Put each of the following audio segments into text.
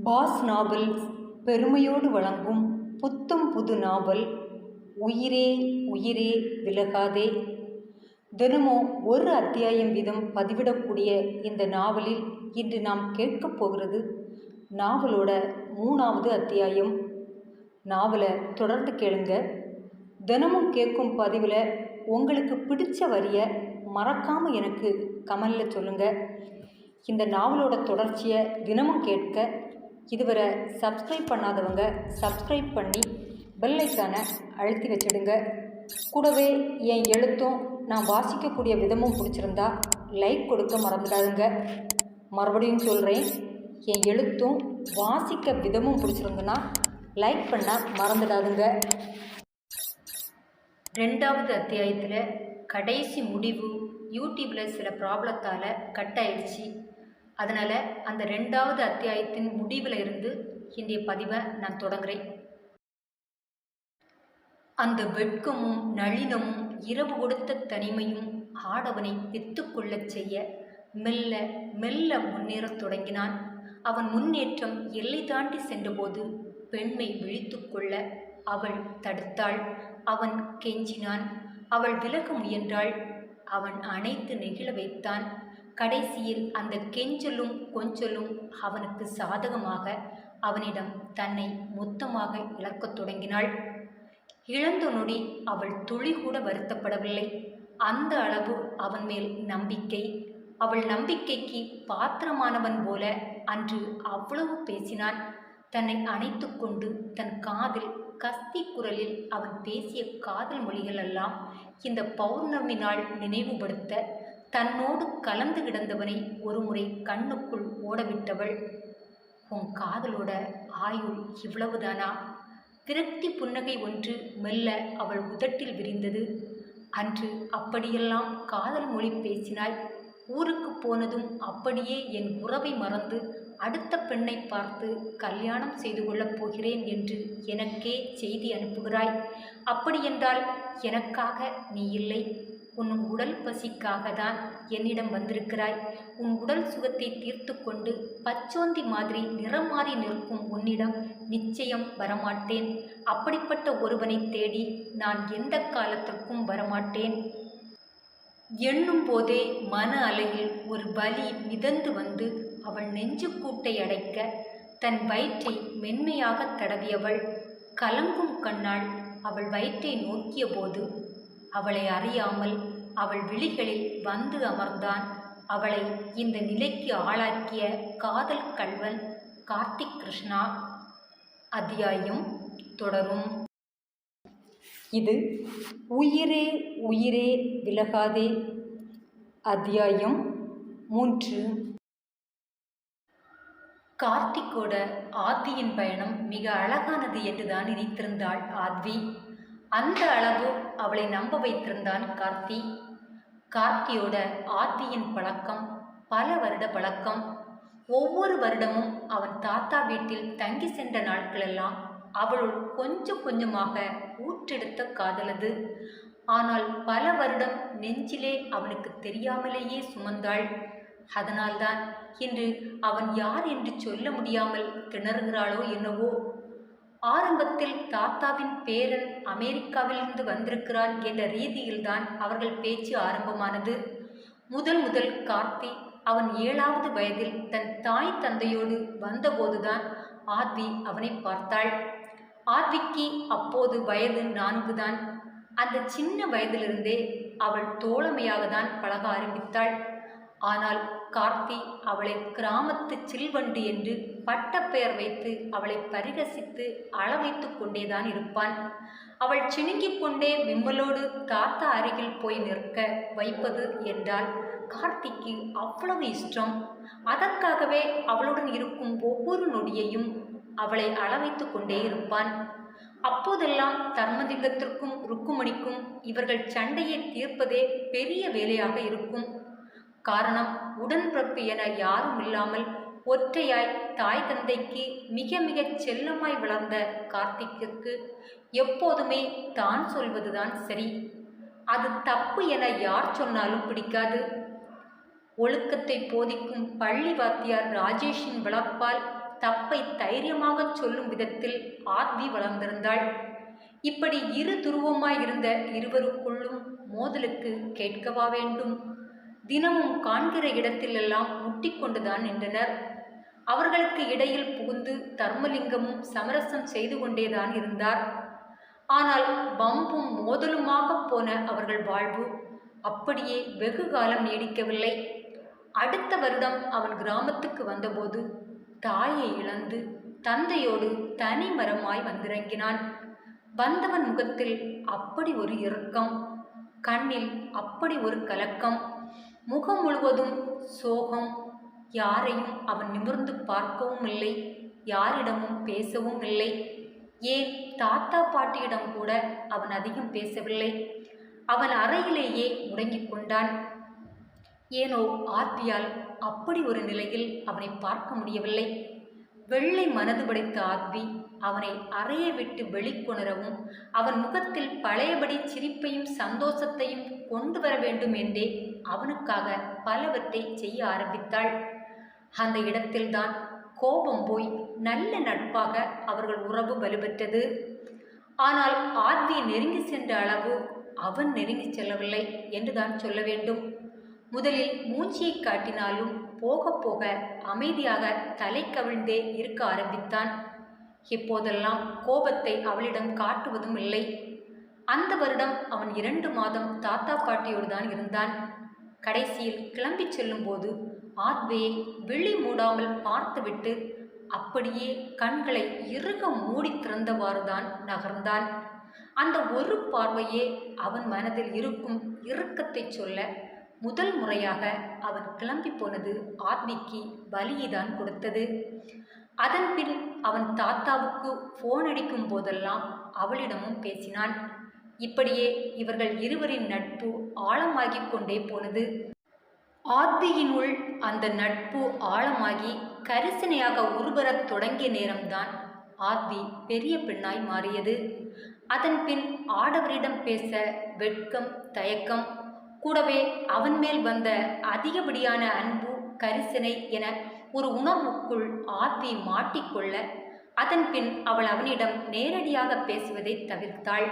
Pass novels பெருமையோடு வழங்கும் புத்தம் புது நாவல் உயிரே உயிரே விலகாதே. தினமும் ஒரு அத்தியாயம் வீதம் பதிவிடக்கூடிய இந்த நாவலில் இன்று நாம் கேட்கப் போகிறது நாவலோட 3வது அத்தியாயம். நாவலை தொடர்ந்து கேளுங்க. தினமும் கேட்கும் பதிவில் உங்களுக்கு பிடிச்ச வரியை மறக்காமல் எனக்கு கமெண்டில் சொல்லுங்கள். இந்த நாவலோட தொடர்ச்சியை தினமும் கேட்க இதுவரை சப்ஸ்கிரைப் பண்ணாதவங்க சப்ஸ்கிரைப் பண்ணி பெல் ஐக்கானை அழுத்தி வச்சிடுங்க. கூடவே என் எழுத்தும் நான் வாசிக்கக்கூடிய விதமும் பிடிச்சிருந்தா லைக் கொடுக்க மறந்துடாதுங்க. மறுபடியும் சொல்கிறேன், என் எழுத்தும் வாசிக்க விதமும் பிடிச்சிருந்துன்னா லைக் பண்ண மறந்துடாதுங்க. 2வது அத்தியாயத்தில் கடைசி முடிவு யூடியூப்பில் சில ப்ராப்ளத்தால் கட் ஆயிடுச்சு. அதனால் அந்த 2வது அத்தியாயத்தின் முடிவில் இருந்து இன்றைய பதிவை நான் தொடங்குகிறேன். அந்த வெட்கமும் நளினமும் இரவு கொடுத்த தனிமையும் ஆடவனை வித்துக்கொள்ளச் செய்ய மெல்ல மெல்ல முன்னேறத் தொடங்கினான். அவன் முன்னேற்றம் எல்லை தாண்டி சென்றபோது பெண்மை விழித்து கொள்ள அவள் தடுத்தாள். அவன் கெஞ்சினான். அவள் விலக முயன்றாள். அவன் அணைத்து நெகிழ வைத்தான். கடைசியில் அந்த கெஞ்சலும் கொஞ்சலும் அவனுக்கு சாதகமாக அவனிடம் தன்னை மொத்தமாக இழக்கத் தொடங்கினாள். இழந்த நொடி அவள் துளி கூட வருத்தப்படவில்லை. அந்த அளவு அவன் மேல் நம்பிக்கை. அவள் நம்பிக்கைக்கு பாத்திரமானவன் போல அன்று அவ்வளவு பேசினான். தன்னை அணைத்து கொண்டு தன் காதில் கஸ்தி குரலில் அவன் பேசிய காதல் மொழிகள் எல்லாம் இந்த பௌர்ணமி நாள் நினைவுபடுத்த தன்னோடு கலந்து கிடந்தவனை ஒருமுறை கண்ணுக்குள் ஓடவிட்டவள். உன் காதலோட ஆயுள் இவ்வளவுதானா? விரக்தி புன்னகை ஒன்று மெல்ல அவள் உதட்டில் விரிந்தது. அன்று அப்படியெல்லாம் காதல் மொழி பேசினாய். ஊருக்கு போனதும் அப்படியே என் உறவை மறந்து அடுத்த பெண்ணை பார்த்து கல்யாணம் செய்து கொள்ளப் போகிறேன் என்று எனக்கே செய்தி அனுப்புகிறாய். அப்படியென்றால் எனக்காக நீ இல்லை, உன் உடல் பசிக்காக தான் என்னிடம் வந்திருக்கிறாய். உன் உடல் சுகத்தை தீர்த்து கொண்டு பச்சோந்தி மாதிரி நிறம் மாறி நிற்கும் உன்னிடம் நிச்சயம் வரமாட்டேன். அப்படிப்பட்ட ஒருவனை தேடி நான் எந்த காலத்திற்கும் வரமாட்டேன். எண்ணும் போதே மன அலையில் ஒரு வலி மிதந்து வந்து அவள் நெஞ்சுக்கூட்டை அடைக்க தன் வயிற்றை மென்மையாக தடவியவள் கலங்கும் கண்ணால் அவள் வயிற்றை நோக்கிய போது அவளை அறியாமல் அவள் விழிகளில் வந்து அமர்ந்தான். அவளை இந்த நிலைக்கு ஆளாக்கிய காதல் கள்வன் கார்த்திக் கிருஷ்ணா. அத்தியாயம் தொடரும். இது உயிரே உயிரே விலகாதே. அத்தியாயம் 3. கார்த்திக்கோட ஆத்வியின் பயணம் மிக அழகானது என்றுதான் நினைத்திருந்தாள் ஆத்வி. அந்த அளவு அவளை நம்ப வைத்திருந்தான் கார்த்தி. கார்த்தியோட ஆத்வியின் பழக்கம் பல வருட பழக்கம். ஒவ்வொரு வருடமும் அவன் தாத்தா வீட்டில் தங்கி சென்ற நாட்களெல்லாம் அவளுள் கொஞ்சம் கொஞ்சமாக ஊற்றெடுத்த காதலது. ஆனால் பல வருடம் நெஞ்சிலே அவனுக்கு தெரியாமலேயே சுமந்தாள். அதனால்தான் இன்று அவன் யார் என்று சொல்ல முடியாமல் திணறுகிறாளோ என்னவோ. ஆரம்பத்தில் தாத்தாவின் பேரன் அமெரிக்காவிலிருந்து வந்திருக்கிறான் என்ற ரீதியில்தான் அவர்கள் பேச்சு ஆரம்பமானது. முதல் கார்த்தி அவன் 7வது வயதில் தன் தாய் தந்தையோடு வந்தபோதுதான் ஆத்வி அவனை பார்த்தாள். ஆத்விக்கு அப்போது வயது 4 தான். அந்த சின்ன வயதிலிருந்தே அவள் தோழமையாக தான் பழக ஆரம்பித்தாள். ஆனால் கார்த்தி அவளை கிராமத்து சில்வண்டு என்று பட்டப்பெயர் வைத்து அவளை பரிகசித்து அளவைத்து கொண்டேதான் இருப்பான். அவள் சிணுங்கிக் கொண்டே விம்மலோடு தாத்தா அருகில் போய் நிற்க வைப்பது என்றால் கார்த்திக்கு அவ்வளவு இஷ்டம். அதற்காகவே அவளுடன் இருக்கும் ஒவ்வொரு நொடியையும் அவளை அளவைத்து கொண்டே இருப்பான். அப்போதெல்லாம் தர்மலிங்கத்திற்கும் ருக்குமணிக்கும் இவர்கள் சண்டையை தீர்ப்பதே பெரிய வேலையாக இருக்கும். காரணம், உடன்பிறப்பு என யாரும் இல்லாமல் ஒற்றையாய் தாய் தந்தைக்கு மிக மிக செல்லமாய் வளர்ந்த கார்த்திக்கிற்கு எப்போதுமே தான் சொல்வதுதான் சரி. அது தப்பு என யார் சொன்னாலும் பிடிக்காது. ஒழுக்கத்தை போதிக்கும் பள்ளி வாத்தியார் ராஜேஷின் வளர்ப்பால் தப்பை தைரியமாக சொல்லும் விதத்தில் ஆத்வி வளர்ந்திருந்தாள். இப்படி இரு துருவமாயிருந்த இருவருக்குள்ளும் மோதலுக்கு கேட்கவா வேண்டும்? தினமும் காண்கிற இடத்திலெல்லாம் முட்டிக்கொண்டுதான் நின்றனர். அவர்களுக்கு இடையில் புகுந்து தர்மலிங்கமும் சமரசம் செய்து கொண்டேதான் இருந்தார். ஆனால் வம்பும் மோதலுமாக போன அவர்கள் வாழ்வு அப்படியே வெகு காலம் நீடிக்கவில்லை. அடுத்த வருடம் அவன் கிராமத்துக்கு வந்தபோது தாயை இழந்து தந்தையோடு தனி மரமாய் வந்திறங்கினான். வந்தவன் முகத்தில் அப்படி ஒரு இறுக்கம், கண்ணில் அப்படி ஒரு கலக்கம், முகம் முழுவதும் சோகம். யாரையும் அவன் நிமிர்ந்து பார்க்கவும் இல்லை, யாரிடமும் பேசவும் இல்லை. ஏன் தாத்தா பாட்டியிடம் கூட அவன் அதிகம் பேசவில்லை. அவன் அறையிலேயே முடங்கிக் கொண்டான். ஏனோ ஆத்வியால் அப்படி ஒரு நிலையில் அவனை பார்க்க முடியவில்லை. வெள்ளை மனது படைத்த ஆத்வி அவனை அறையை விட்டு வெளிக்கொணரவும் அவன் முகத்தில் பழையபடி சிரிப்பையும் சந்தோஷத்தையும் கொண்டு வர வேண்டும் என்றே அவனுக்காக பலவற்றை செய்ய ஆரம்பித்தாள். அந்த இடத்தில்தான் கோபம் போய் நல்ல நட்பாக அவர்கள் உறவு வலுப்பெற்றது. ஆனால் ஆத்வி நெருங்கி சென்ற அளவு அவன் நெருங்கி செல்லவில்லை என்றுதான் சொல்ல வேண்டும். முதலில் மூச்சியை காட்டினாலும் போக போக அமைதியாக தலை கவிழ்ந்தே இருக்க ஆரம்பித்தான். இப்போதெல்லாம் கோபத்தை அவளிடம் காட்டுவதும் இல்லை. அந்த வருடம் அவன் 2 மாதம் தாத்தா பாட்டியோடு தான் இருந்தான். கடைசியில் கிளம்பி செல்லும்போது ஆத்வியை விழி மூடாமல் பார்த்துவிட்டு அப்படியே கண்களை இறுக மூடி திறந்தவாறுதான் நகர்ந்தான். அந்த ஒரு பார்வையே அவன் மனதில் இருக்கும் இறுக்கத்தை சொல்ல முதல் முறையாக அவன் கிளம்பி போனது ஆத்விக்கு வலியைதான் கொடுத்தது. அதன் பின் அவன் தாத்தாவுக்கு போன் அடிக்கும் போதெல்லாம் அவளிடமும் பேசினான். இப்படியே இவர்கள் இருவரின் நட்பு ஆழமாகிக் கொண்டே போனது. ஆத்வியினுள் அந்த நட்பு ஆழமாகி கரிசனையாக உருவரத் தொடங்கிய நேரம்தான் ஆத்வி பெரிய பெண்ணாய் மாறியது. அதன் பின் ஆடவரிடம் பேச வெட்கம், தயக்கம், கூடவே அவன் மேல் வந்த அதிகப்படியான அன்பு, கரிசனை என ஒரு உணர்வுக்குள் ஆத்வி மாட்டிக்கொள்ள அதன் பின் அவள் அவனிடம் நேரடியாக பேசுவதை தவிர்த்தாள்.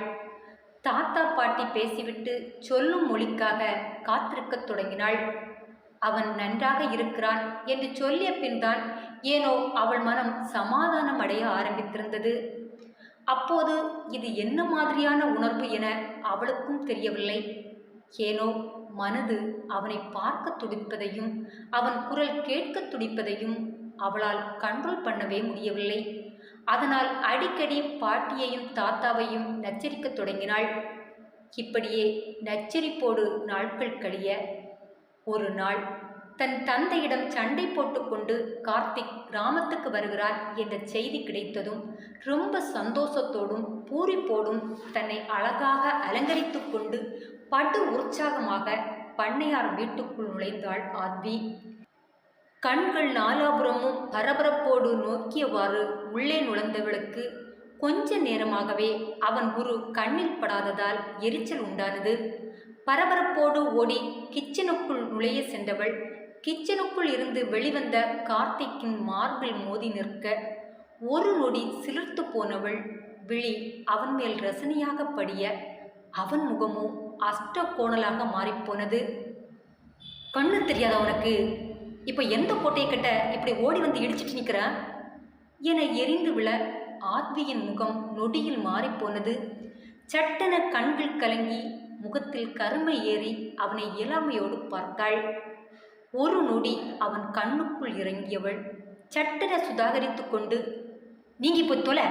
தாத்தா பாட்டி பேசிவிட்டு சொல்லும் மொழிக்காக காத்திருக்கத் தொடங்கினாள். அவன் நன்றாக இருக்கிறான் என்று சொல்லிய பின்தான் ஏனோ அவள் மனம் சமாதானம் அடைய ஆரம்பித்திருந்தது. அப்போது இது என்ன மாதிரியான உணர்வு என அவளுக்கும் தெரியவில்லை. ஏனோ மனது அவனை பார்க்க துடிப்பதையும் அவன் குரல் கேட்க துடிப்பதையும் அவளால் கண்ட்ரோல் பண்ணவே முடியவில்லை. அதனால் அடிக்கடி பாட்டியையும் தாத்தாவையும் நச்சரிக்கத் தொடங்கினாள். இப்படியே நச்சரிப்போடு நாட்கள் கழிய ஒரு நாள் தன் தந்தையிடம் சண்டை போட்டுக்கொண்டு கார்த்திக் கிராமத்துக்கு வருகிறார் என்ற செய்தி கிடைத்ததும் ரொம்ப சந்தோஷத்தோடும் பூரிப்போடும் தன்னை அழகாக அலங்கரித்து கொண்டு படு உற்சாகமாக பண்ணையார் வீட்டுக்குள் நுழைந்தாள் ஆத்வி. கண்கள் நாலாபுரமும் பரபரப்போடு நோக்கியவாறு உள்ளே நுழைந்தவளுக்கு கொஞ்ச நேரமாகவே அவன் குரு கண்ணில் படாததால் எரிச்சல் உண்டானது. பரபரப்போடு ஓடி கிச்சனுக்குள் நுழைய சென்றவள் கிச்சனுக்குள் இருந்து வெளிவந்த கார்த்திக்கின் மார்பில் மோதி நிற்க ஒரு நொடி சிலிர்த்து போனவள் விழி அவன் மேல் ரசனையாக படிய அவன் முகமோ அஷ்ட கோணலாக மாறிப்போனது. கண்ணு தெரியாத உனக்கு? இப்போ எந்த கோட்டையை கட்ட இப்படி ஓடி வந்து இடிச்சிட்டு நிற்கிற என எரிந்து விழ ஆத்வியின் முகம் நொடியில் மாறிப்போனது. சட்டென கண்கள் கலங்கி முகத்தில் கருமை ஏறி அவனை இயலாமையோடு பார்த்தாள். ஒரு நொடி அவன் கண்ணுக்குள் இறங்கியவள் சட்டென சுதாகரித்து கொண்டு நீங்கி போய் தொலை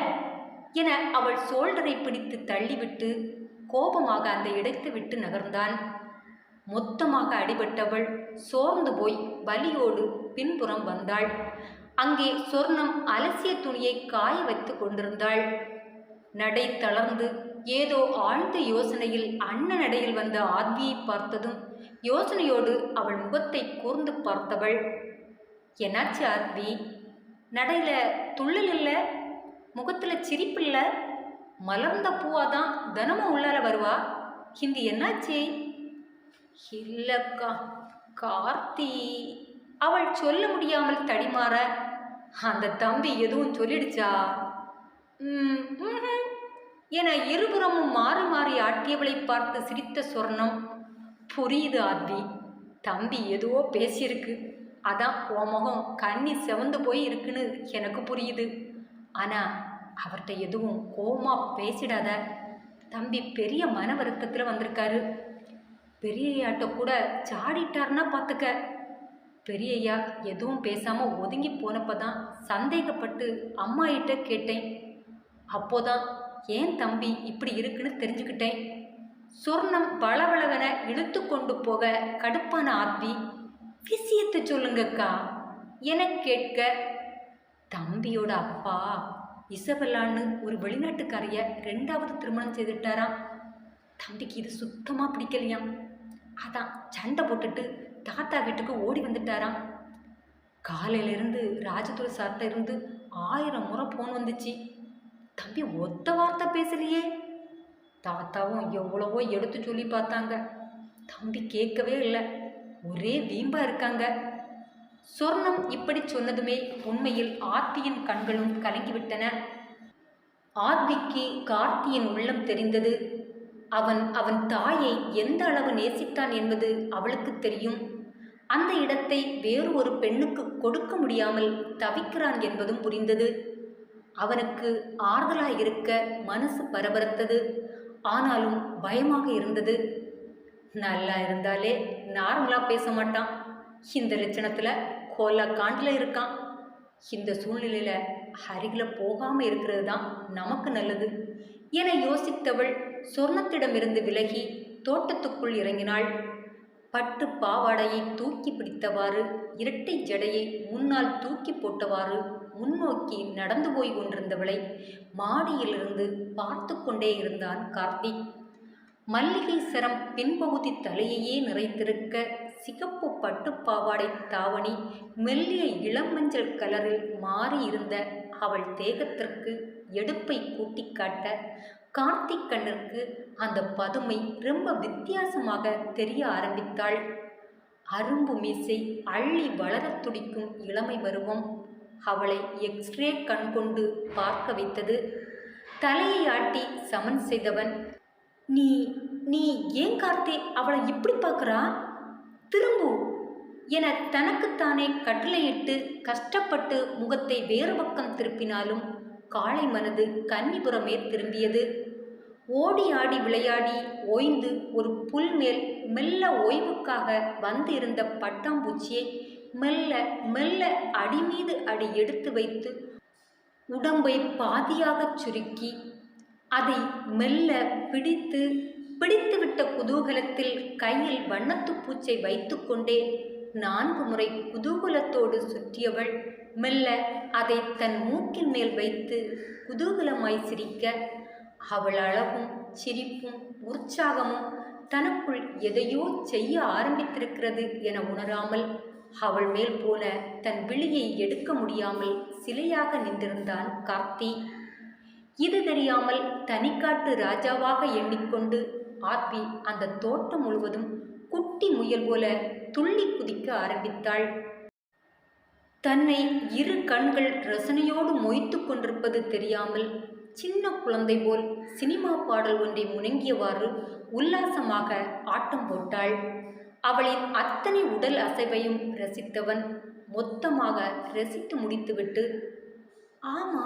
என அவள் சோல்டரை பிடித்து தள்ளிவிட்டு கோபமாக அந்த இடத்தை விட்டு நகர்ந்தான். மொத்தமாக அடிபட்டவள் சோர்ந்து போய் வலியோடு பின்புறம் வந்தாள். அங்கே சொர்ணம் அலசிய துணியை காய வைத்து கொண்டிருந்தாள். நடை தளர்ந்து ஏதோ ஆழ்ந்த யோசனையில் அண்ணன் நடையில் வந்த ஆத்வியை பார்த்ததும் யோசனையோடு அவள் முகத்தை கூர்ந்து பார்த்தவள். என்னாச்சு ஆத்வி? நடையில துள்ளல் இல்லை, முகத்தில் சிரிப்பில்லை, மலர்ந்த பூவாதான் தினமும் உள்ளால வருவா. ஹிந்தி என்னாச்சு? இல்லக்கா கார்த்தி அவள் சொல்ல முடியாமல் தடிமாற அந்த தம்பி எதுவும் சொல்லிடுச்சா? என இருபுறமும் மாறி மாறி ஆட்டியவளை பார்த்து சிரித்த சொர்ணம். புரியுது ஆர்த்தி, தம்பி எதுவோ பேசியிருக்கு, அதான் உன் முகம் கண்ணி செவந்து போய் இருக்குன்னு எனக்கு புரியுது. ஆனால் அவர்கிட்ட எதுவும் கோமா பேசிடாத. தம்பி பெரிய மன வருத்தத்தில் வந்திருக்காரு. பெரியய்யாட்ட கூட சாடிட்டார்னா பார்த்துக்க. பெரியய்யா எதுவும் பேசாமல் ஒதுங்கி போனப்போ தான் சந்தேகப்பட்டு அம்மாயிட்ட கேட்டேன். அப்போதான் ஏன் தம்பி இப்படி இருக்குன்னு தெரிஞ்சுக்கிட்டேன். சொர்ணம் பளபளவென இழுத்து கொண்டு போக கடுப்பான ஆர்த்தி, விஷயத்தை சொல்லுங்கக்கா என கேட்க, தம்பியோட அப்பா இசபெல்லான்னு ஒரு வெளிநாட்டுக்காரைய 2வது திருமணம் செய்துட்டாராம். தம்பிக்கு இது சுத்தமாக பிடிக்கலையாம். அதான் சண்டை போட்டுட்டு தாத்தா வீட்டுக்கு ஓடி வந்துட்டாராம். காலையிலேருந்து ராஜதுரை சார்ட்ட இருந்து 1000 முறை ஃபோன் வந்துச்சு. தம்பி ஒத்த வார்த்தை பேசலையே. தாத்தாவும் எவ்வளவோ எடுத்து சொல்லி பார்த்தாங்க. தம்பி கேட்கவே இல்லை. ஒரே வீம்பா இருக்காங்க. சொர்ணம் இப்படி சொன்னதுமே உண்மையில் ஆர்த்தியின் கண்களும் கலங்கிவிட்டன. ஆர்த்திக்கு கார்த்தியின் உள்ளம் தெரிந்தது. அவன் தாயை எந்த அளவு நேசித்தான் என்பது அவளுக்கு தெரியும். அந்த இடத்தை வேறு ஒரு பெண்ணுக்கு கொடுக்க முடியாமல் தவிக்கிறான் என்பதும் புரிந்தது. அவனுக்கு ஆறுதலாக இருக்க மனசு பரபரத்தது. ஆனாலும் பயமாக இருந்தது. நல்லா இருந்தாலே நார்மலாக பேச மாட்டான். இந்த லட்சணத்தில் கோலா காண்டில் இருக்கான். இந்த சூழ்நிலையில் அருகில் போகாமல் இருக்கிறது தான் நமக்கு நல்லது என யோசித்தவள் சொர்ணத்திடமிருந்து விலகி தோட்டத்துக்குள் இறங்கினாள். பட்டு பாவாடையை தூக்கி பிடித்தவாறு, இரட்டை ஜடையை முன்னால் தூக்கி போட்டவாறு முன்னோக்கி நடந்து போய் கொண்டிருந்தவளை மாடியிலிருந்து பார்த்து கொண்டே இருந்தான் கார்த்திக். மல்லிகை சரம் பின்பகுதி தலையையே நிறைத்திருக்க, சிகப்பு பட்டு பாவாடை தாவணி மெல்லிய இளமஞ்சள் கலரில் மாறி இருந்த அவள் தேகத்திற்கு எடுப்பை கூட்டி காட்ட, கார்த்திக் கண்ணிற்கு அந்த பதுமை ரொம்ப வித்தியாசமாக தெரிய ஆரம்பித்தாள். அரும்பு மீசை அள்ளி வளரத் துடிக்கும் இளமை பருவம் அவளை எக்ஸ்ரே கண் கொண்டு பார்க்க வைத்தது. தலையை ஆட்டி சமன் செய்தவன், நீ நீ ஏன் கார்த்தி அவளை இப்படி பார்க்குறா? திரும்பு என தனக்குத்தானே கட்டளையிட்டு கஷ்டப்பட்டு முகத்தை வேறு பக்கம் திருப்பினாலும் காளை மனது கன்னிபுரமே திரும்பியது. ஓடி ஆடி விளையாடி ஓய்ந்து ஒரு புல் மேல் மெல்ல ஓய்வுக்காக வந்து இருந்த பட்டாம்பூச்சியை மெல்ல மெல்ல அடி மீது அடி எடுத்து வைத்து உடம்பை பாதியாகச் சுருக்கி அதை மெல்ல பிடித்துவிட்ட குதூகலத்தில் கையில் வண்ணத்து பூச்சை வைத்து கொண்டே 4 முறை குதூகலத்தோடு சுற்றியவள் மெல்ல அதை தன் மூக்கின் மேல் வைத்து குதூகலமாய் சிரிக்க, அவள் அழகும் சிரிப்பும் உற்சாகமும் தனக்குள் எதையோ செய்ய ஆரம்பித்திருக்கிறது என உணராமல் அவள் மேல் போல தன் விழியை எடுக்க முடியாமல் சிலையாக நின்றிருந்தான் கார்த்தி. இது தெரியாமல் தனிக்காட்டு ராஜாவாக எண்ணிக்கொண்டு ஆர்த்தி அந்த தோட்டம் முழுவதும் குட்டி முயல் போல துள்ளி குதிக்க ஆரம்பித்தாள். தன்னை 2 கண்கள் ரசனையோடு மொய்த்து கொண்டிருப்பது தெரியாமல் சின்ன குழந்தை போல் சினிமா பாடல் ஒன்றை முணங்கியவாறு உல்லாசமாக ஆட்டம் போட்டாள். அவளின் அத்தனை உடல் அசைவையும் ரசித்தவன் மொத்தமாக ரசித்து முடித்துவிட்டு, ஆமா,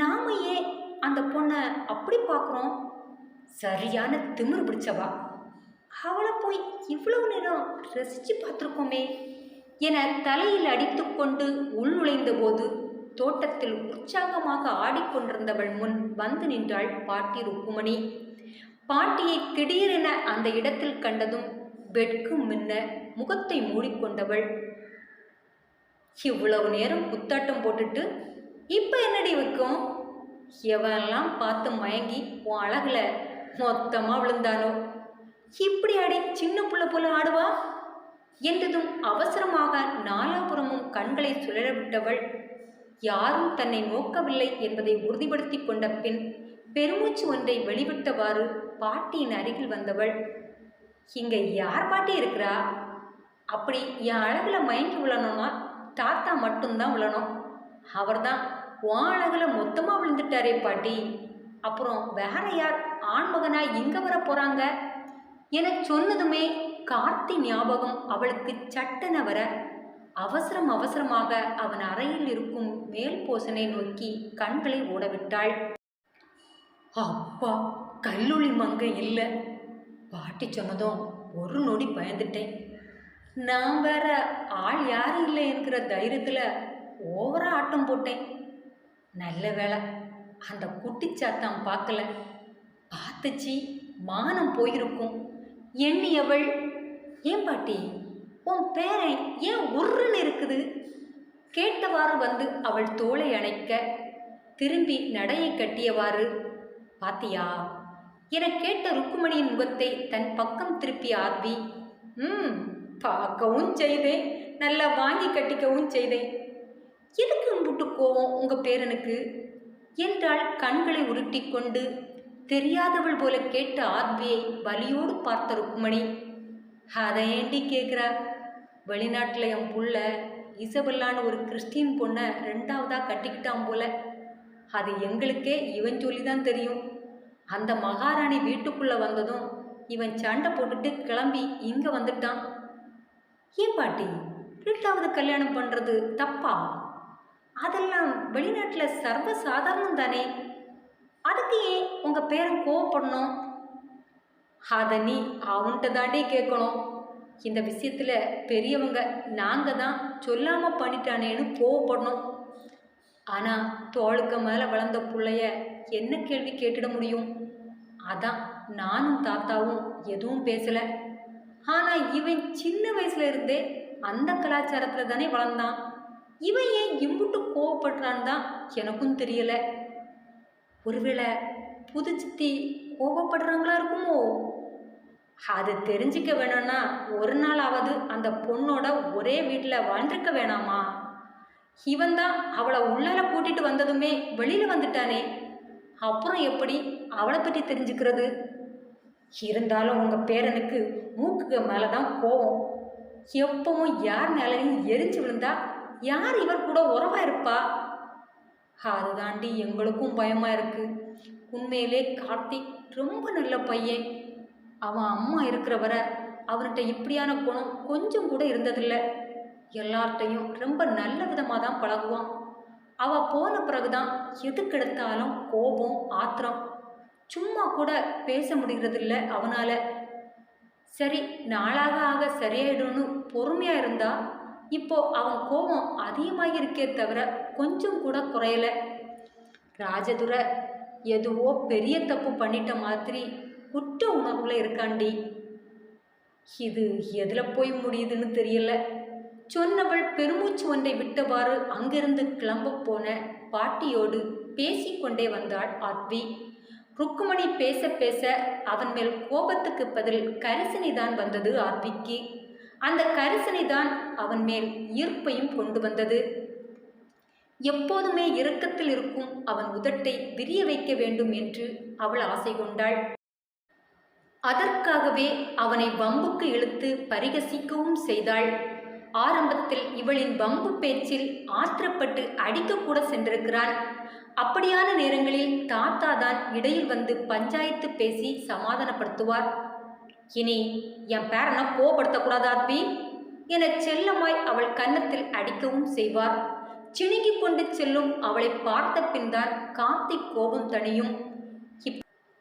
நாம ஏன் அந்த பொண்ணை அப்படி பார்க்குறோம்? சரியான திமிரு பிடிச்சவா, அவளை போய் இவ்வளவு நேரம் ரசித்து பார்த்துருக்கோமே என தலையில் அடித்து கொண்டு உள்நுழைந்த போது தோட்டத்தில் உற்சாகமாக ஆடிக்கொண்டிருந்தவள் முன் வந்து நின்றாள் பாட்டி ருக்குமணி. பாட்டியை திடீரென அந்த இடத்தில் கண்டதும் வெட்கும் மின்ன முகத்தை மூடிக்கொண்டவள், இவ்வளவு நேரம் குத்தாட்டம் போட்டுட்டு இப்போ என்னடி வைக்கும்? எவெல்லாம் பார்த்து மயங்கி உன் அழகுல மொத்தமாக விழுந்தானோ, இப்படி ஆடி சின்ன புள்ள போல ஆடுவா என்றதும் அவசரமாக நாலாபுரமும் கண்களை சுழற விட்டவள் யாரும் தன்னை நோக்கவில்லை என்பதை உறுதிப்படுத்தி கொண்ட பின் பெருமூச்சு ஒன்றை வெளிவிட்டவாறு பாட்டியின் அருகில் வந்தவள், இங்க யார் பாட்டி இருக்கிறா? அப்படி என் அழகுல மயங்கி விழணும்னா தாத்தா மட்டும்தான் விழணும். அவர்தான் வாழகில் மொத்தமாக விழுந்துட்டாரே பாட்டி. அப்புறம் வேற யார் ஆண்மகனா இங்கே வர போகிறாங்க என சொன்னதுமே கார்த்தி ஞாபகம் அவளுக்கு சட்டென வர அவசரமாக அவன் அறையில் இருக்கும் மேல் போசனை நோக்கி கண்களை ஓடவிட்டாள். அப்பா, கல்லூரி மங்க இல்லை. பாட்டி சொன்னதும் ஒரு நொடி பயந்துட்டேன். நான் வேற ஆள் யாரும் இல்லை என்கிற தைரியத்தில் ஓவரா ஆட்டம் போட்டேன். நல்ல வேலை அந்த குட்டிச்சாத்தான் பார்க்கல. பார்த்துச்சு மானம் போயிருக்கும் எண்ணியவள், ஏன் பாட்டி உன் பேரன் ஏன் உருன்னு இருக்குது கேட்டவாறு வந்து அவள் தோளை அணைக்க திரும்பி நடையை கட்டியவாறு, பாத்தியா என கேட்ட ருக்குமணியின் முகத்தை தன் பக்கம் திருப்பிய ஆர்வி, பார்க்கவும் செய்தேன், நல்லா வாங்கி கட்டிக்கவும் செய்தேன். எதுக்கு உம்புட்டு கோவம் உங்க பேரனுக்கு என்றாள் கண்களை உருட்டி கொண்டு. தெரியாதவள் போல கேட்ட ஆர்வியை வலியோடு பார்த்த ருக்குமணி, அதை ஏண்டி கேட்குறா? வெளிநாட்டில் என் புள்ள இசபெல்லான்னு ஒரு கிறிஸ்டின் பொண்ணை 2ஆவதாக கட்டிக்கிட்டான் போல. அது எங்களுக்கே இவன் சொல்லி தான் தெரியும். அந்த மகாராணி வீட்டுக்குள்ளே வந்ததும் இவன் சண்டை போட்டுட்டு கிளம்பி இங்கே வந்துட்டான். ஏன் பாட்டி 2ஆவது கல்யாணம் பண்ணுறது தப்பா? அதெல்லாம் வெளிநாட்டில் சர்வ சாதாரணம் தானே. அதுக்கு ஏன் உங்கள் பேரன் கோவப்படணும்? அதை நீ அவன்கிட்ட தாண்டே கேட்கணும். இந்த விஷயத்தில் பெரியவங்க நாங்கள் தான் சொல்லாமல் பண்ணிட்டானேன்னு கோவப்படணும். ஆனால் தோளுக்கு மேலே வளர்ந்த பிள்ளைய என்ன கேள்வி கேட்டுட முடியும்? அதான் நானும் தாத்தாவும் எதுவும் பேசலை. ஆனால் இவன் சின்ன வயசுல இருந்தே அந்த கலாச்சாரத்தில் தானே வளர்ந்தான். இவன் ஏன் இம்புட்டு கோவப்படுறான்னு தான் எனக்கும் தெரியலை. ஒருவேளை புது சித்தி கோபப்படுறாங்களா இருக்குமோ? அது தெரிஞ்சிக்க வேணும்னா ஒரு நாளாவது அந்த பொண்ணோட ஒரே வீட்டில் வாழ்ந்திருக்க வேணாமா? இவன் தான் அவளை உள்ளால கூட்டிட்டு வந்ததுமே வெளியில் வந்துட்டானே, அப்புறம் எப்படி அவளை பற்றி தெரிஞ்சுக்கிறது? இருந்தாலும் உங்கள் பேரனுக்கு மூக்குக்கு மேலே தான் கோவம். எப்பவும் யார் மேலேயும் எரிஞ்சு விழுந்தா யார் இவர் கூட உறவாக இருப்பா? அது தாண்டி எங்களுக்கும் பயமாக இருக்குது. உண்மையிலே கார்த்திக் ரொம்ப நல்ல பையன். அவன் அம்மா இருக்கிற வரை அவன்கிட்ட இப்படியான குணம் கொஞ்சம் கூட இருந்ததில்லை. எல்லார்ட்டையும் ரொம்ப நல்ல விதமாக தான் பழகுவான். அவள் போன பிறகுதான் எதுக்கெடுத்தாலும் கோபம் ஆத்திரம். சும்மா கூட பேச முடிகிறதில்ல அவனால். சரி, நாளாக ஆக சரியாயிடும்னு பொறுமையாக இருந்தா இப்போ அவன் கோபம் அதிகமாக இருக்கே தவிர கொஞ்சம் கூட குறையலை. ராஜதுரை எதுவோ பெரிய தப்பு பண்ணிட்ட மாதிரி குற்ற உணர்வுல இருக்காண்டி. இது எதில் போய் முடியுதுன்னு தெரியல. சொன்னவள் பெருமூச்சு ஒன்றை விட்டவாறு அங்கிருந்து கிளம்ப போன பாட்டியோடு பேசிக்கொண்டே வந்தாள் ஆத்வி. ருக்குமணி பேச பேச அவன் மேல் கோபத்துக்கு பதில் கரிசனை தான் வந்தது ஆத்விக்கு. அந்த கரிசனை தான் அவன் மேல் ஈர்ப்பையும் கொண்டு வந்தது. எப்போதுமே இரக்கத்தில் இருக்கும் அவன் உதட்டை விரிய வைக்க வேண்டும் என்று அவள் ஆசை கொண்டாள். அதற்காகவே அவனை வம்புக்கு இழுத்து பரிகசிக்கவும் செய்தாள். ஆரம்பத்தில் இவளின் வம்பு பேச்சில் ஆத்திரப்பட்டு அடிக்கக்கூட சென்றிருக்கிறான். அப்படியான நேரங்களில் தாத்தா தான் இடையில் வந்து பஞ்சாயத்து பேசி சமாதானப்படுத்துவார். இனி என் பேரனை கோபப்படுத்தக்கூடாது ஆத்வி என செல்லமாய் அவள் கன்னத்தில் அடிக்கவும் செய்வார். சிணுங்கி கொண்டு செல்லும் அவளை பார்த்த பின்தான் கார்த்திக் கோபம் தணியும்.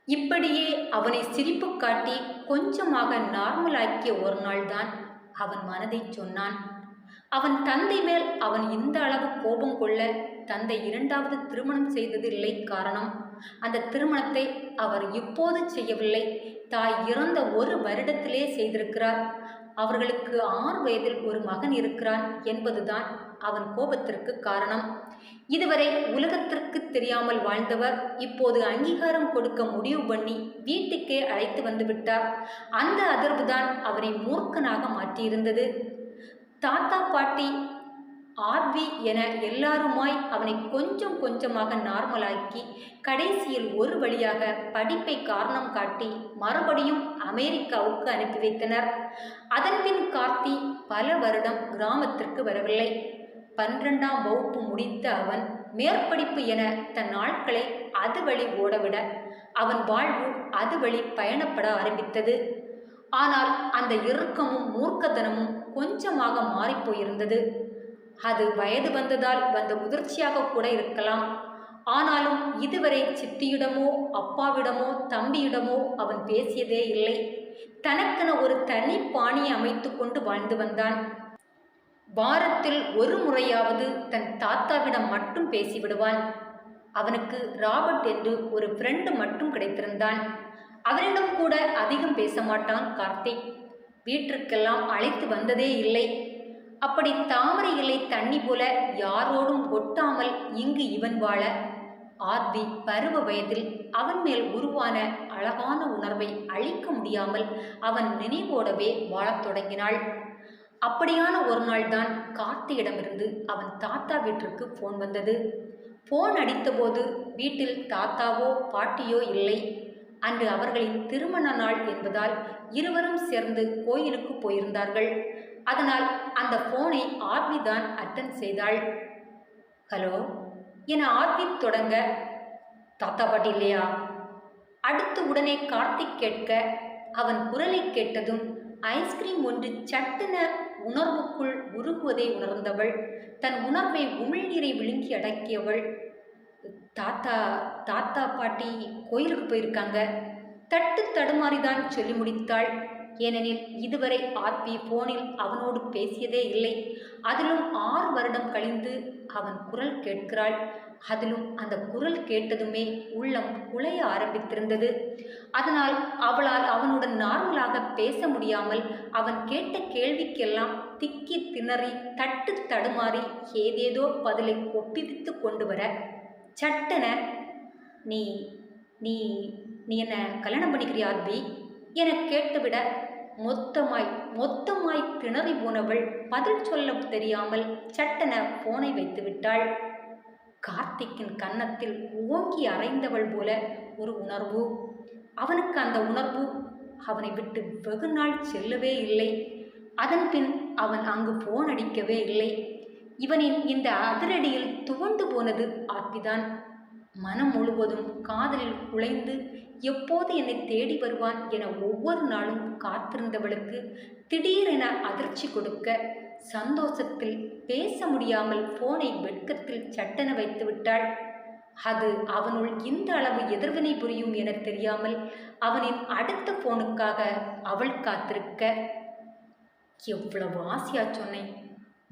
இப்படியே அவனை சிரிப்பு காட்டி கொஞ்சமாக நார்மலாக்கிய ஒரு நாள்தான் அவன் மனதை சொன்னான். அவன் தந்தை மேல் அவன் இந்த அளவு கோபம் கொள்ள தந்தை 2ஆவது திருமணம் செய்தது இல்லை காரணம். அந்த திருமணத்தை அவர் இப்போது செய்யவில்லை, தாய் இறந்த 1 வருடத்திலே செய்திருக்கிறார். அவர்களுக்கு 6 வயதில் ஒரு மகன் இருக்கிறான் என்பதுதான் அவன் கோபத்திற்கு காரணம். இதுவரை உலகத்திற்கு தெரியாமல் வாழ்ந்தவர் இப்போது அங்கீகாரம் கொடுக்க முடிவு பண்ணி வீட்டுக்கே அழைத்து வந்து விட்டார். அந்த அதிர்வுதான் அவனை மூர்க்கனாக மாற்றியிருந்தது. தாத்தா பாட்டி ஆத்வி என எல்லாருமாய் அவனை கொஞ்சம் கொஞ்சமாக நார்மலாக்கி கடைசியில் ஒரு வழியாக படிப்பை காரணம் காட்டி மறுபடியும் அமெரிக்காவுக்கு அனுப்பி வைத்தனர். அதன்பின் கார்த்தி பல வருடம் கிராமத்திற்கு வரவில்லை. 12ஆம் வகுப்பு முடித்த அவன் மேற்படிப்பு என தன் நாட்களை அது வழி ஓடவிட அவன் வாழ்வு அது வழி பயணப்பட ஆரம்பித்தது. ஆனால் அந்த இறுக்கமும் மூர்க்கத்தனமும் கொஞ்சமாக மாறிப்போயிருந்தது. அது வயது வந்ததால் வந்த முதிர்ச்சியாக கூட இருக்கலாம். ஆனாலும் இதுவரை சித்தியிடமோ அப்பாவிடமோ தம்பியிடமோ அவன் பேசியதே இல்லை. தனக்கென ஒரு தனி பாணியை அமைத்து கொண்டு வாழ்ந்து வந்தான். வாரத்தில் ஒரு முறையாவது தன் தாத்தாவிடம் மட்டும் பேசிவிடுவான். அவனுக்கு ராபர்ட் என்று ஒரு ஃப்ரெண்டு மட்டும் கிடைத்திருந்தான். அவனிடம் கூட அதிகம் பேச மாட்டான் கார்த்திக். வீட்டிற்கெல்லாம் அழைத்து வந்ததே இல்லை. அப்படி தாமரை இலை தண்ணி போல யாரோடும் ஒட்டாமல் இங்கு இவன் வாழ ஆர்வி பருவ வயதில் அவன் மேல் உருவான அழகான உணர்வை அழிக்க முடியாமல் அவன் நினைவோடவே வாழத் தொடங்கினாள். அப்படியான ஒரு நாள் தான் கார்த்தியிடமிருந்து அவன் தாத்தா வீட்டிற்கு போன் வந்தது. போன் அடித்தபோது வீட்டில் தாத்தாவோ பாட்டியோ இல்லை. அன்று அவர்களின் திருமண நாள் என்பதால் இருவரும் சேர்ந்து கோயிலுக்கு போயிருந்தார்கள். அதனால் அந்த போனை ஆர்வி தான் அட்டன் செய்தாள். ஹலோ என ஆர்வி தொடங்க, தாத்தா பாட்டி இல்லையா? அடுத்து உடனே கார்த்திக் கேட்க, அவன் குரலை கேட்டதும் ஐஸ்கிரீம் ஒன்று சட்டென உணர்வுக்குள் உருகுவதை உணர்ந்தவள் தன் உணர்வை உமிழ்நீரை விழுங்கி அடக்கியவள், தாத்தா தாத்தா பாட்டி கோயிலுக்கு போயிருக்காங்க, தட்டு தடுமாறிதான் சொல்லி முடித்தாள். ஏனெனில் இதுவரை ஆர்வி போனில் அவனோடு பேசியதே இல்லை. அதிலும் 6 வருடம் கழிந்து அவன் குரல் கேட்கிறாள். அதிலும் அந்த குரல் கேட்டதுமே உள்ளம் குலைய ஆரம்பித்திருந்தது. அதனால் அவளால் அவனுடன் நார்மலாக பேச முடியாமல் அவன் கேட்ட கேள்விக்கெல்லாம் திக்கி திணறி தட்டு தடுமாறி ஏதேதோ பதிலை ஒப்பிவித்து கொண்டு வர சட்டென, நீ நீ நீ என்ன கல்யாணம் பண்ணிக்கிறியா ஆர்வி என கேட்டுவிட மொத்தமாய் திணறி போனவள் பதில் சொல்ல தெரியாமல் சட்டென போனை வைத்து விட்டாள். கார்த்திக்கின் கன்னத்தில் ஓங்கி அறைந்தவள் போல ஒரு உணர்வு. அவனுக்கு அந்த உணர்வு அவனை விட்டு வெகு நாள் செல்லவே இல்லை. அதன் பின் அவன் அங்கு போன் அடிக்கவே இல்லை. இவனின் இந்த அதிரடியில் துவண்டு போனது ஆர்விதான். மனம் முழுவதும் காதலில் குலைந்து எப்போது என்னை தேடி வருவான் என ஒவ்வொரு நாளும் காத்திருந்தவளுக்கு திடீரென அதிர்ச்சி கொடுக்க சந்தோஷத்தில் பேச முடியாமல் போனை வெட்கத்தில் சட்டென வைத்து விட்டாள். அது அவனுள் இந்த அளவு எதிர்வினை புரியும் என தெரியாமல் அவனின் அடுத்த போனுக்காக அவள் காத்திருக்க, எவ்வளவு ஆசையா சொன்னேன்,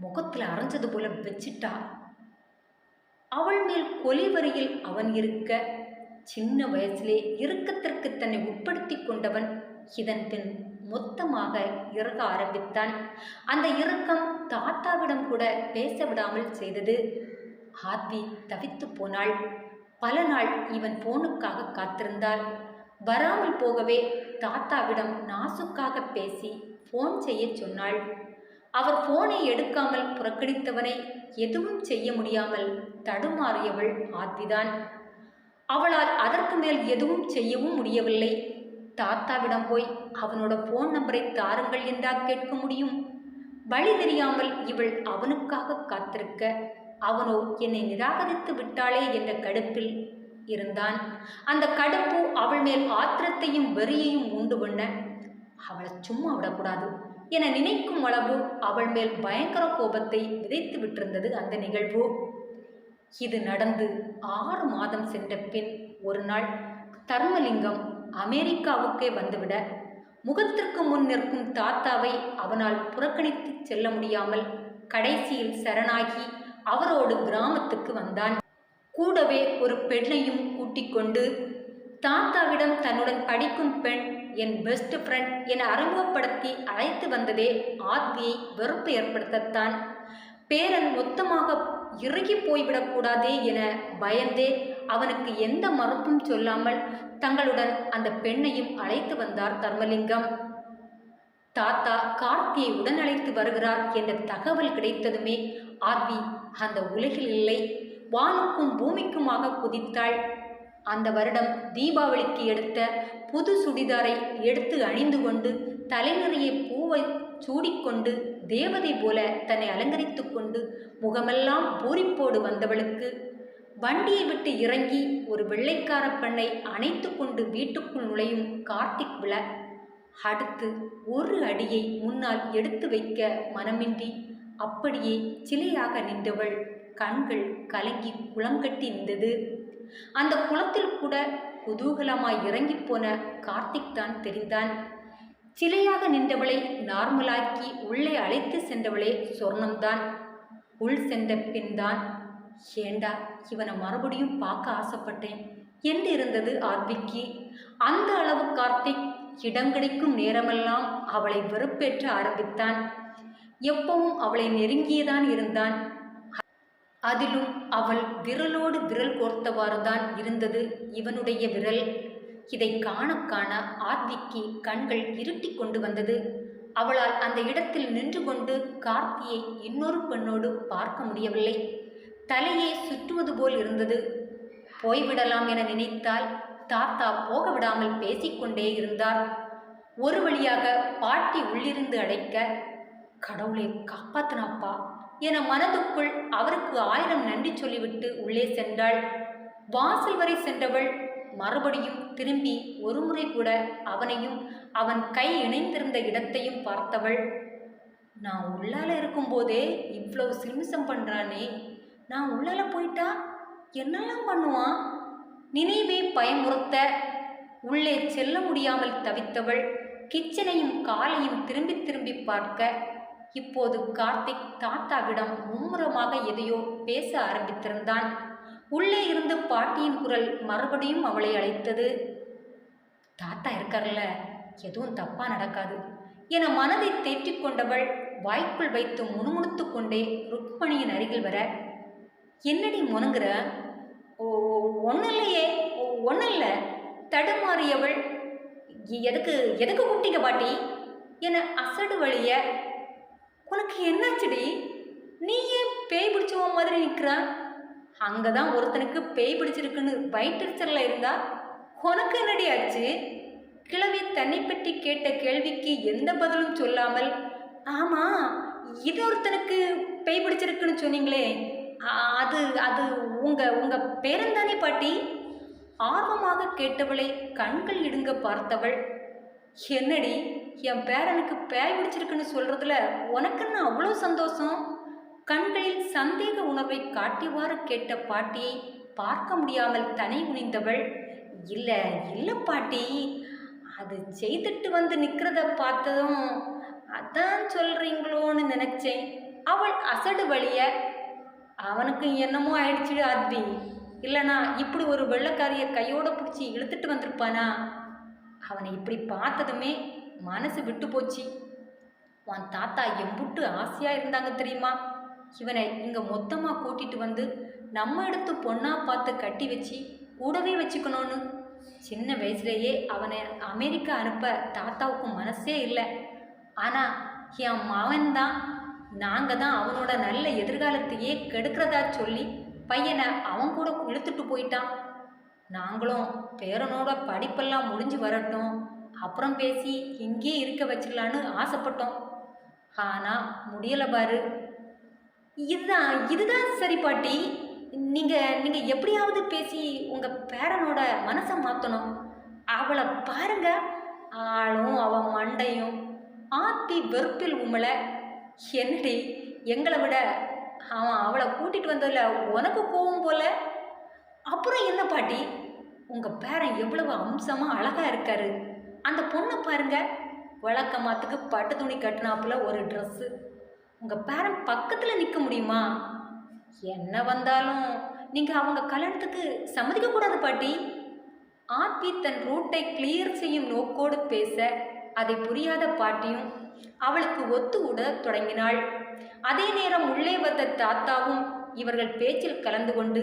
முகத்தில் அரைஞ்சது போல வச்சிட்டா. அவள் மேல் கொலிவரியில் அவன் இருக்க, சின்ன வயசிலே இறுக்கத்திற்கு தன்னை உட்படுத்தி கொண்டவன் இதன் பின் மொத்தமாக இறுக ஆரம்பித்தான். அந்த இறுக்கம் தாத்தாவிடம் கூட பேச விடாமல் செய்தது. ஆர்வி தவித்து போனாள். பல நாள் இவன் போனுக்காக காத்திருந்தாள். வராமல் போகவே தாத்தாவிடம் நாசுக்காக பேசி போன் செய்ய சொன்னாள். அவர் போனை எடுக்காமல் புறக்கணித்தவனை எதுவும் செய்ய முடியாமல் தடுமாறியவள் ஆர்விதான். அவளால் அதற்கு மேல் எதுவும் செய்யவும் முடியவில்லை. தாத்தாவிடம் போய் அவனோட போன் நம்பரை தாருங்கள் என்றா கேட்க முடியும்? வழி தெரியாமல் இவள் அவனுக்காக காத்திருக்க, அவனோ என்னை நிராகரித்து விட்டாளே என்ற கடுப்பில் இருந்தான். அந்த கடுப்பு அவள் மேல் ஆத்திரத்தையும் வெறியையும் உண்டு பண்ண, அவளை சும்மா விடக்கூடாது என நினைக்கும் அளவு அவள் மேல் பயங்கர கோபத்தை விதைத்து விட்டிருந்தது அந்த நிகழ்வு. இது நடந்து 6 மாதம் சென்ற பின் ஒரு நாள் தர்மலிங்கம் அமெரிக்காவுக்கே வந்துவிட, முகத்திற்கு முன் நிற்கும் தாத்தாவை அவனால் புறக்கணித்து செல்ல முடியாமல் கடைசியில் சரணாகி அவரோடு கிராமத்துக்கு வந்தான். கூடவே ஒரு பெண்ணையும் கூட்டிக் கொண்டு. தாத்தாவிடம் தன்னுடன் படிக்கும் பெண் என் பெஸ்ட் ஃப்ரெண்ட் என அறிமுகப்படுத்தி அழைத்து வந்ததே ஆர்வியை வெறுப்பு ஏற்படுத்தத்தான். பேரன் மொத்தமாக இறுகி போய்விடக்கூடாதே என பயந்தே அவனுக்கு எந்த மறுப்பும் சொல்லாமல் தங்களுடன் அந்த பெண்ணையும் அழைத்து வந்தார் தர்மலிங்கம். தாத்தா கார்த்தியை உடன் அழைத்து வருகிறார் என்ற தகவல் கிடைத்ததுமே ஆர்வி அந்த உலகில் இல்லை, வானுக்கும் பூமிக்குமாக குதித்தாள். அந்த வருடம் தீபாவளிக்கு எடுத்த புது சுடிதாரை எடுத்து அணிந்து கொண்டு, தலை நிறைய பூவை சூடிக்கொண்டு, தேவதை போல தன்னை அலங்கரித்து கொண்டு முகமெல்லாம் பூரிப்போடு வந்தவளுக்கு வண்டியை விட்டு இறங்கி ஒரு வெள்ளைக்கார பெண்ணை அணைத்து கொண்டு வீட்டுக்குள் நுழையும் கார்த்திக் விழ அடுத்து ஒரு அடியை முன்னால் எடுத்து வைக்க மனமின்றி அப்படியே சிலையாக நின்றவள் கண்கள் கலங்கி குளங்கட்டி நின்றது. அந்த குளத்தில் கூட குதூகலமாய் இறங்கி போன கார்த்திக் தான் தெரிந்தான். சிலையாக நின்றவளை நார்மலாக்கி உள்ளே அழைத்து சென்றவளே சொர்ணம்தான். உள் சென்ற பின்தான் ஏண்டா இவனை மறுபடியும் பார்க்க ஆசைப்பட்டேன் என்று இருந்தது ஆத்விக்கு. அந்த அளவு கார்த்திக் இடம் கிடைக்கும் நேரமெல்லாம் அவளை வெறுப்பேற்ற ஆரம்பித்தான். எப்பவும் அவளை நெருங்கியதான் இருந்தான். அதிலும் அவள் விரலோடு விரல் கோர்த்தவாறுதான் இருந்தது இவனுடைய விரல். இதை காண காண ஆத்விக்கு கண்கள் இருட்டி கொண்டு வந்தது. அவளால் அந்த இடத்தில் நின்று கொண்டு கார்த்தியை இன்னொரு பெண்ணோடு பார்க்க முடியவில்லை. தலையே சுற்றுவது போல் இருந்தது. போய்விடலாம் என நினைத்தால் தாத்தா போக விடாமல் பேசிக்கொண்டே இருந்தார். ஒரு வழியாக பாட்டி உள்ளிருந்து அடைக்க, கடவுளை காப்பாத்தினாப்பா என மனதுக்குள் அவருக்கு 1000 நன்றி சொல்லிவிட்டு உள்ளே சென்றாள். வாசல் வரை சென்றவள் மறுபடியும் திரும்பி ஒரு முறை கூட அவனையும் அவன் கை இணைந்திருந்த இடத்தையும் பார்த்தவள். நான் உள்ளால இருக்கும்போதே இவ்வளவு சில்மிசம் பண்றானே, நான் உள்ளால போயிட்டா என்னெல்லாம் பண்ணுவான்? நினைவே பயமுறுத்த உள்ளே செல்ல முடியாமல் தவித்தவள் கிச்சனையும் காலையும் திரும்பி திரும்பி பார்க்க, இப்போது கார்த்திக் தாத்தாவிடம் மும்முரமாக எதையோ பேச ஆரம்பித்திருந்தான். உள்ளே இருந்து பாட்டியின் குரல் மறுபடியும் அவளை அழைத்தது. தாத்தா இருக்கார்ல, எதுவும் தப்பா நடக்காது என மனதை தேற்றிக் கொண்டவள் வாய்க்குள் வைத்து முணுமுணுத்து கொண்டே ருக்மணியின் அருகில் வர, என்னடி முணங்குற? ஒன்றும் இல்லையே, ஒன்றும் இல்லை தடுமாறியவள், எதுக்கு எதுக்கு கூப்பிட்டீங்க பாட்டி என அசடு வழிய, உனக்கு என்னாச்சுடி? நீ ஏன் பேய் பிடிச்சவ மாதிரி நிற்கிறான்? அங்கே தான் ஒருத்தனுக்கு பேய் பிடிச்சிருக்குன்னு வயிற்றுச்சலில் இருந்தா உனக்கு என்னடி ஆச்சு? கிழவி தன்னை பற்றி கேட்ட கேள்விக்கு எந்த பதிலும் சொல்லாமல், ஆமாம் இது ஒருத்தனுக்கு பேய் பிடிச்சிருக்குன்னு சொன்னீங்களே, அது அது உங்கள் பேரன்தானே பாட்டி? ஆர்வமாக கேட்டவளை கண்கள் இடுங்க பார்த்தவள், என்னடி என் பேரனுக்கு பேய் பிடிச்சிருக்குன்னு சொல்கிறதுல உனக்குன்னு அவ்வளோ சந்தோஷம்? கண்களில் சந்தேக உணர்வை காட்டிவாறு கேட்ட பாட்டியை பார்க்க முடியாமல் தனை குனிந்தவள், இல்லை இல்லை பாட்டி, அது செய்துட்டு வந்து நிற்கிறத பார்த்ததும் அதான் சொல்கிறீங்களோன்னு நினச்சேன். அவள் அசடு வழிய, அவனுக்கு என்னமோ ஆயிடுச்சுடு ஆத்வி, இல்லைனா இப்படி ஒரு வெள்ளைக்காரிய கையோடு பிடிச்சி இழுத்துட்டு வந்திருப்பானா? அவனை இப்படி பார்த்ததுமே மனசு விட்டு போச்சு. உன் தாத்தா எம்புட்டு ஆசையாக இருந்தாங்க தெரியுமா? இவனை இங்கே மொத்தமாக கூட்டிகிட்டு வந்து நம்ம எடுத்து பொண்ணாக பார்த்து கட்டி வச்சு கூடவே வச்சுக்கணும்னு. சின்ன வயசுலேயே அவனை அமெரிக்கா அனுப்ப தாத்தாவுக்கு மனசே இல்லை. ஆனால் என் மகன்தான், நாங்கள் தான் அவனோட நல்ல எதிர்காலத்தையே கெடுக்கிறதா சொல்லி பையனை அவன் கூட இழுத்துட்டு போயிட்டான். நாங்களும் பேரனோட படிப்பெல்லாம் முடிஞ்சு வரட்டும், அப்புறம் பேசி இங்கே இருக்க வச்சிடலான்னு ஆசைப்பட்டோம். ஆனால் முடியலை பாரு. இதுதான் சரி பாட்டி, நீங்கள் எப்படியாவது பேசி உங்கள் பேரனோட மனசை மாற்றணும். அவளை பாருங்க, ஆளும் அவன் மண்டையும். ஆத்தி வெறுப்பில் உம்மளை, என்னடி எங்களை விட அவன் அவளை கூட்டிகிட்டு வந்ததில் உனக்கு கோவம் போல? அப்புறம் என்ன பாட்டி, உங்கள் பேரன் எவ்வளவு அம்சமாக அழகாக இருக்காரு. அந்த பொண்ணை பாருங்க, வழக்கமாத்துக்கு பட்டு துணி கட்டினாப்புல ஒரு ட்ரெஸ்ஸு. உங்கள் பேரன் பக்கத்தில் நிற்க முடியுமா? என்ன வந்தாலும் நீங்கள் அவங்க கல்யாணத்துக்கு சம்மதிக்கக்கூடாது பாட்டி. ஆத்தி தன் ரூட்டை கிளியர் செய்யும் நோக்கோடு பேச, அதை புரியாத பாட்டியும் அவளுக்கு ஒத்து உட தொடங்கினாள். அதே நேரம் உள்ளே வந்த தாத்தாவும் இவர்கள் பேச்சில் கலந்து கொண்டு,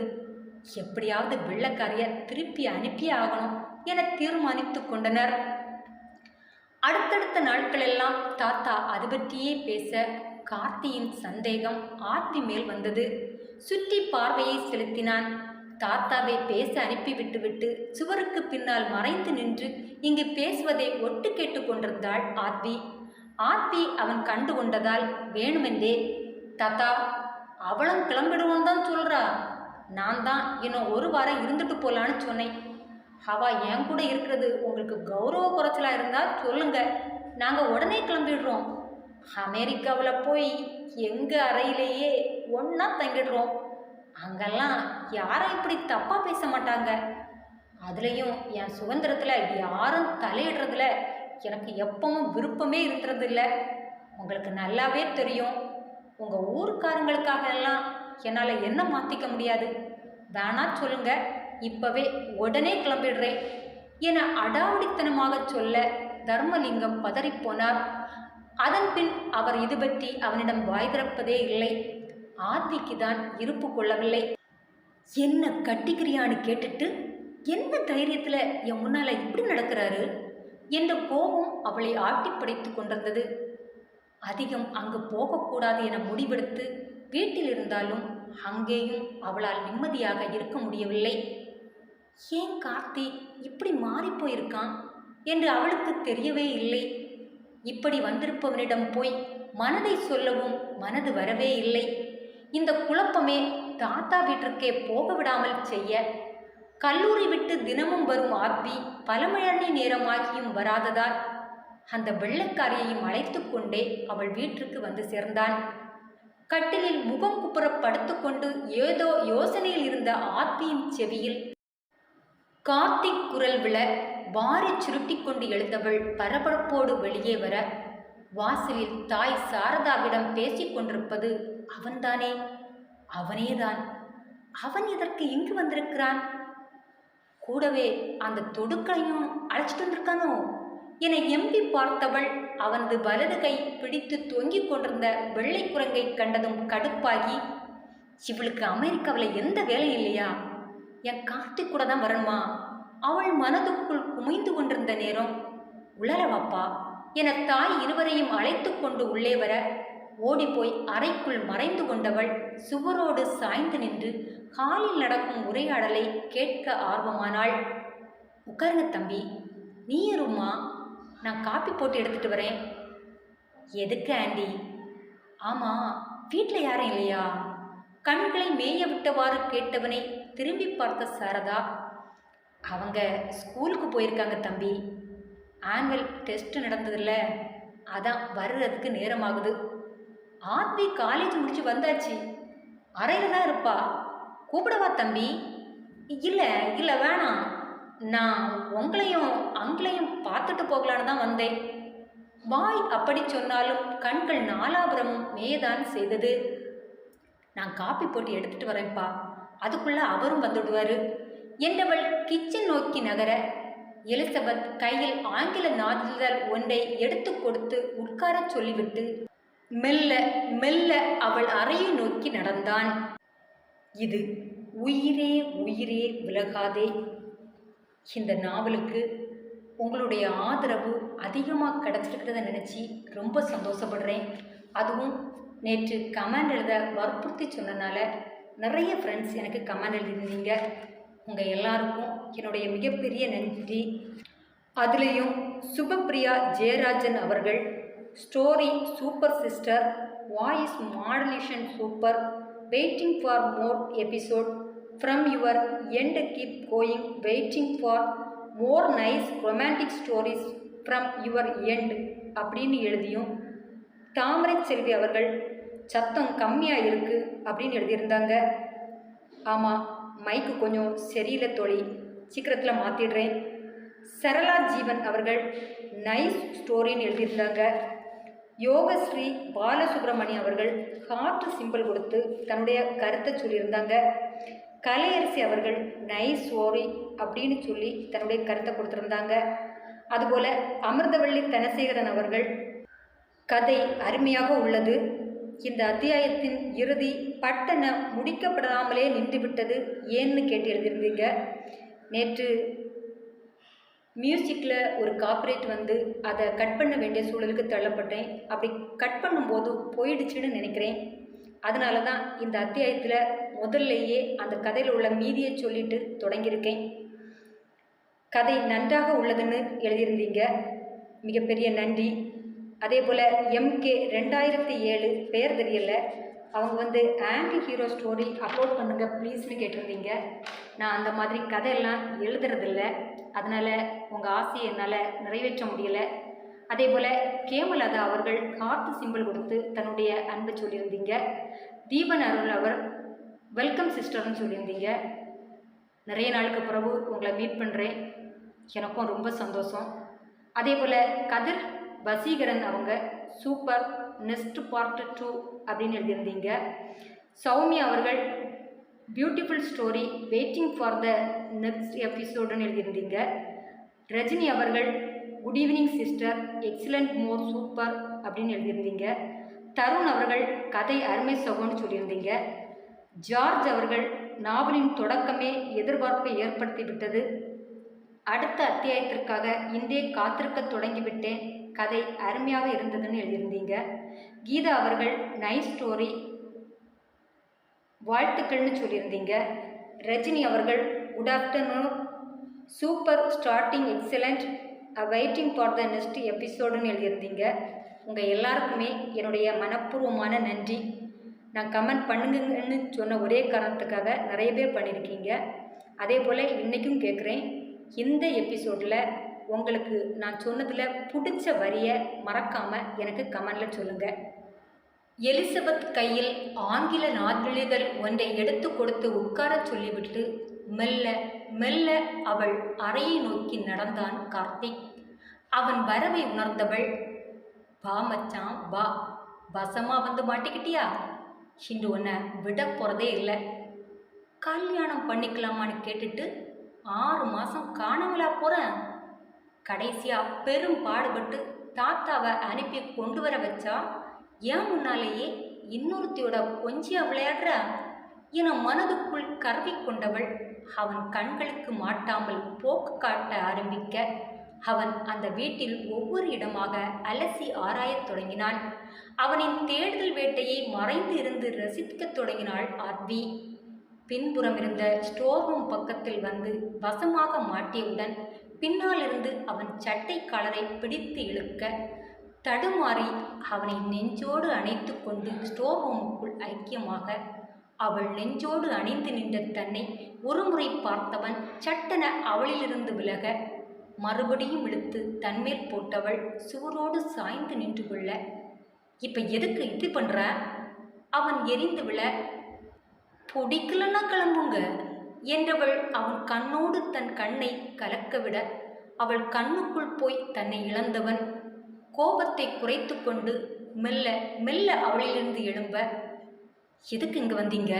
எப்படியாவது வெள்ளைக்காரிய திருப்பி அனுப்பியே ஆகணும் என தீர்மானித்து கொண்டனர். அடுத்தடுத்த நாட்களெல்லாம் தாத்தா அது பற்றியே பேச, கார்த்தியின் சந்தேகம் ஆர்த்தி மேல் வந்தது. சுற்றி பார்வையை செலுத்தினான். தாத்தாவை பேச அனுப்பிவிட்டுவிட்டு சுவருக்கு பின்னால் மறைந்து நின்று இங்கு பேசுவதை ஒட்டு கேட்டு கொண்டிருந்தாள் ஆர்த்தி. ஆர்த்தி அவன் கண்டு கொண்டதால் வேணுமென்றே, தாத்தா அவளும் கிளம்பிடுவோன்னு தான் சொல்கிறா. நான் தான் இன்னும் ஒரு வாரம் இருந்துட்டு போகலான்னு சொன்னேன். அவள் என் கூட இருக்கிறது உங்களுக்கு கௌரவ குறைச்சலாக இருந்தால் சொல்லுங்க, நாங்கள் உடனே கிளம்பிடுறோம். அமெரிக்காவில் போய் எங்கள் அறையிலேயே ஒன்றா தங்கிடுறோம். அங்கெல்லாம் யாரும் இப்படி தப்பாக பேச மாட்டாங்க. அதுலேயும் என் சுதந்திரத்தில் யாரும் தலையிடுறதுல எனக்கு எப்பவும் விருப்பமே இருக்கிறதில்ல. உங்களுக்கு நல்லாவே தெரியும். உங்கள் ஊருக்காரங்களுக்காக எல்லாம் என்னால் என்ன மாற்றிக்க முடியாது. வேணா சொல்லுங்க, இப்போவே உடனே கிளம்பிடுறேன் என அடாவடித்தனமாக சொல்ல தர்மலிங்கம் பதறிப்போனார். அதன் பின் அவர் இது பற்றி அவனிடம் வாய் திறப்பதே இல்லை. ஆர்த்திக்கு தான் இருப்பு கொள்ளவில்லை. என்ன கட்டிக்கிறியான்னு கேட்டுட்டு என்ன தைரியத்தில் என் முன்னால் இப்படி நடக்கிறாரு என்ற கோபம் அவளை ஆட்டி படைத்து கொண்டிருந்தது. அதிகம் அங்கு போகக்கூடாது என முடிவெடுத்து வீட்டில் இருந்தாலும் அங்கேயும் அவளால் நிம்மதியாக இருக்க முடியவில்லை. ஏன் கார்த்தி இப்படி மாறிப்போயிருக்கான் என்று அவளுக்கு தெரியவே இல்லை. இப்படி வந்திருப்பவனிடம் போய் மனதை சொல்லவும் மனது வரவே இல்லை. இந்த குழப்பமே தாத்தா வீட்டிற்கே போக விடாமல் செய்ய, கல்லூரி விட்டு தினமும் வரும் ஆர்த்தி பல மணி நேரமாகியும் வராததால் அந்த வெள்ளைக்காரியையும் அழைத்து கொண்டே அவள் வீட்டிற்கு வந்து சேர்ந்தான். கட்டிலில் முகம் குப்புற படுத்துக்கொண்டு ஏதோ யோசனையில் இருந்த ஆர்த்தியின் செவியில் கார்த்திக் குரல் விழ வாரி சுருட்டி கொண்டு எழுந்தவள் பரபரப்போடு வெளியே வர, வாசலில் தாய் சாரதாவிடம் பேசிக் கொண்டிருப்பது அவன்தானே, அவனேதான். அவன் இதற்கு இங்கு வந்திருக்கிறான்? கூடவே அந்த தொடுக்களையும் அழைச்சிட்டு வந்திருக்கானோ என எம்பி பார்த்தவள் அவனது வலது கை பிடித்து தொங்கிக் கொண்டிருந்த வெள்ளை குரங்கை கண்டதும் கடுப்பாகி, இவளுக்கு அமெரிக்காவில் எந்த வேலையும் இல்லையா? என் கார்த்திக் கூட தான் வரணுமா? அவள் மனதுக்குள் குமைந்து கொண்டிருந்த நேரம், உளரவாப்பா என தாய் இருவரையும் அழைத்து கொண்டு உள்ளே வர, ஓடிப்போய் அறைக்குள் மறைந்து கொண்டவள் சுவரோடு சாய்ந்து நின்று ஹாலில் நடக்கும் உரையாடலை கேட்க ஆர்வமானாள். உட்காருங்க தம்பி, நீ இருமா, நான் காப்பி போட்டு எடுத்துட்டு வரேன். எதுக்கு ஆண்டி? ஆமாம், வீட்டில் யாரும் இல்லையா? கண்களை மேய விட்டவாறு கேட்டவனை திரும்பி பார்த்த சாரதா, அவங்க ஸ்கூலுக்கு போயிருக்காங்க தம்பி. ஆனுவல் டெஸ்ட் நடந்ததில்ல, அதான் வர்றதுக்கு நேரமாகுது. ஆர்த்தி காலேஜ் முடிச்சு வந்தாச்சு, அறையில் தான் இருப்பா. கூப்பிடவா தம்பி? இல்லை இல்லை வேணாம், நான் உங்களையும் அங்களையும் பார்த்துட்டு போகலான்னு தான் வந்தேன். வாய் அப்படி சொன்னாலும் கண்கள் நாலாபுரமும் மேயதான் செய்தது. நான் காப்பி போட்டு எடுத்துட்டு வரேன்ப்பா, அதுக்குள்ளே அவரும் வந்துடுவார் என்றவள் கிச்சன் நோக்கி நகர, எலிசபெத் கையில் ஆங்கில நாளிதழ் ஒன்றை எடுத்து கொடுத்து உட்கார சொல்லிவிட்டு மெல்ல மெல்ல அவள் அறையை நோக்கி நடந்தான். இது உயிரே உயிரே விலகாதே. இந்த நாவலுக்கு உங்களுடைய ஆதரவு அதிகமாக கிடச்சிருக்கிறத நினச்சி ரொம்ப சந்தோஷப்படுறேன். அதுவும் நேற்று கமெண்ட் எழுத வற்புறுத்தி சொன்னனால நிறைய ஃப்ரெண்ட்ஸ் எனக்கு கமெண்ட் எழுதியிருந்தீங்க. உங்கள் எல்லாருக்கும் என்னுடைய மிகப்பெரிய நன்றி. அதுலேயும் சுபப்பிரியா ஜெயராஜன் அவர்கள், story super sister, voice modulation super, waiting for more episode, from your end keep going, waiting for more nice romantic stories from your end அப்படின்னு எழுதியும், தாமரை செல்வி அவர்கள் சத்தம் கம்மியாக இருக்குது அப்படின்னு எழுதியிருந்தாங்க. ஆமாம், மைக்கு கொஞ்சம் சரியில்லை தோழி, சீக்கிரத்தில் மாற்றிடுறேன். சரளா ஜீவன் அவர்கள் நைஸ் ஸ்டோரின்னு எழுதியிருந்தாங்க. யோகஸ்ரீ பாலசுப்ரமணி அவர்கள் ஹார்ட் சிம்பிள் கொடுத்து தன்னுடைய கருத்தை சொல்லியிருந்தாங்க. கலையரசி அவர்கள் நைஸ் ஸ்டோரி அப்படின்னு சொல்லி தன்னுடைய கருத்தை கொடுத்துருந்தாங்க. அதுபோல் அமிர்தவள்ளி தனசேகரன் அவர்கள் கதை அருமையாக உள்ளது, இந்த அத்தியாயத்தின் இறுதி பட்டன முடிக்கப்படாமலே நின்றுவிட்டது ஏன்னு கேட்டு எழுதியிருந்தீங்க. நேற்று மியூசிக்கில் ஒரு காப்பரேட் வந்து அதை கட் பண்ண வேண்டிய சூழலுக்கு தள்ளப்பட்டேன். அப்படி கட் பண்ணும்போது போயிடுச்சுன்னு நினைக்கிறேன். அதனால தான் இந்த அத்தியாயத்தில் முதல்லையே அந்த கதையில் உள்ள மீதியை சொல்லிட்டு தொடங்கியிருக்கேன். கதை நன்றாக உள்ளதுன்னு எழுதியிருந்தீங்க, மிகப்பெரிய நன்றி. அதே போல் MK 2007 பேர் தெரியல, அவங்க வந்து ஆன்டி ஹீரோ ஸ்டோரி அப்லோட் பண்ணுங்கள் ப்ளீஸ்னு கேட்டிருந்தீங்க. நான் அந்த மாதிரி கதையெல்லாம் எழுதுறதில்ல, அதனால் உங்கள் ஆசையை என்னால் நிறைவேற்ற முடியலை. அதே போல் கேமலதா அவர்கள் ஹார்ட் சிம்பிள் கொடுத்து தன்னுடைய அன்பை சொல்லியிருந்தீங்க. தீபன் அருள் அவர் வெல்கம் சிஸ்டர்னு சொல்லியிருந்தீங்க. நிறைய நாளுக்கு பிறகு உங்களை மீட் பண்ணுறேன், எனக்கும் ரொம்ப சந்தோஷம். அதே போல் கதிர் வசீகரன் அவங்க சூப்பர் நெக்ஸ்ட் பார்ட் 2 அப்படின்னு எழுதியிருந்தீங்க. சௌமியா அவர்கள் beautiful story waiting for the next எபிசோடுன்னு எழுதியிருந்தீங்க. ரஜினி அவர்கள் good evening sister excellent more super அப்படின்னு எழுதியிருந்தீங்க. தருண் அவர்கள் கதை அருமை சகோன்னு சொல்லியிருந்தீங்க. ஜார்ஜ் அவர்கள் நாவலின் தொடக்கமே எதிர்பார்ப்பை ஏற்படுத்தி விட்டது, அடுத்த அத்தியாயத்திற்காக இன்றே காத்திருக்க தொடங்கிவிட்டேன், கதை அருமையாக இருந்ததுன்னு எழுதியிருந்தீங்க. கீதா அவர்கள் நைஸ் ஸ்டோரி வாழ்த்துக்கள்னு சொல்லியிருந்தீங்க. ரஜினி அவர்கள் good afternoon super starting excellent waiting for the next எபிசோடுன்னு எழுதியிருந்தீங்க. உங்கள் எல்லாருக்குமே என்னுடைய மனப்பூர்வமான நன்றி. நான் கமெண்ட் பண்ணுங்கன்னு சொன்ன ஒரே காரணத்துக்காக நிறைய பேர் பண்ணியிருக்கீங்க. அதே போல் இன்றைக்கும் கேட்குறேன், இந்த எபிசோடில் உங்களுக்கு நான் சொன்னதில் பிடிச்ச வரியை மறக்காமல் எனக்கு கமெண்டில் சொல்லுங்கள். எலிசபெத் கையில் ஆங்கில நாளிதழ் ஒன்றை எடுத்து கொடுத்து உட்கார சொல்லிவிட்டு மெல்ல மெல்ல அவள் அறையை நோக்கி நடந்தான் கார்த்திக். அவன் வரவை உணர்ந்தவள், வா மச்சான் வா, வசமாக வந்து மாட்டிக்கிட்டியா, இன்று உன்னை விட போகிறதே இல்லை, கல்யாணம் பண்ணிக்கலாமான்னு கேட்டுட்டு 6 மாதம் காணாமலா போகிறேன், கடைசியாக பெரும் பாடுபட்டு தாத்தாவை அனுப்பி கொண்டு வர வச்சா ஏன் முன்னாலேயே இன்னொருத்தியோட கொஞ்சியா விளையாடுற என மனதுக்குள் கருவி கொண்டவள் அவன் கண்களுக்கு மாட்டாமல் போக்கு காட்ட ஆரம்பிக்க அவன் அந்த வீட்டில் ஒவ்வொரு இடமாக அலசி ஆராயத் தொடங்கினாள். அவனின் தேடுதல் வேட்டையை மறைந்து இருந்து ரசிக்கத் தொடங்கினாள் ஆர்வி. பின்புறம் இருந்த ஸ்டோர் ரூம் பக்கத்தில் வந்து வசமாக மாட்டியவுடன் பின்னாலிருந்து அவன் சட்டை காலரை பிடித்து இழுக்க தடுமாறி அவனை நெஞ்சோடு அணைத்து கொண்டு ஸ்டோர் ரூமுக்குள் ஐக்கியமாக அவள் நெஞ்சோடு அணிந்து நின்ற தன்னை ஒருமுறை பார்த்தவன் சட்டென அவளிலிருந்து விலக மறுபடியும் இழுத்து தன்மேல் போட்டவள் சுவரோடு சாய்ந்து நின்று கொள்ள, இப்ப எதுக்கு இப்படி பண்ற? அவன் எரிந்து விழ, பிடிக்கலன்னா கிளம்புங்க என்றவள் அவன் கண்ணோடு தன் கண்ணை கலக்கவிட அவள் கண்ணுக்குள் போய் தன்னை இழந்தவன் கோபத்தை குறைத்து கொண்டு மெல்ல மெல்ல அவளிலிருந்து எழும்ப, எதுக்கு இங்கு வந்தீங்க?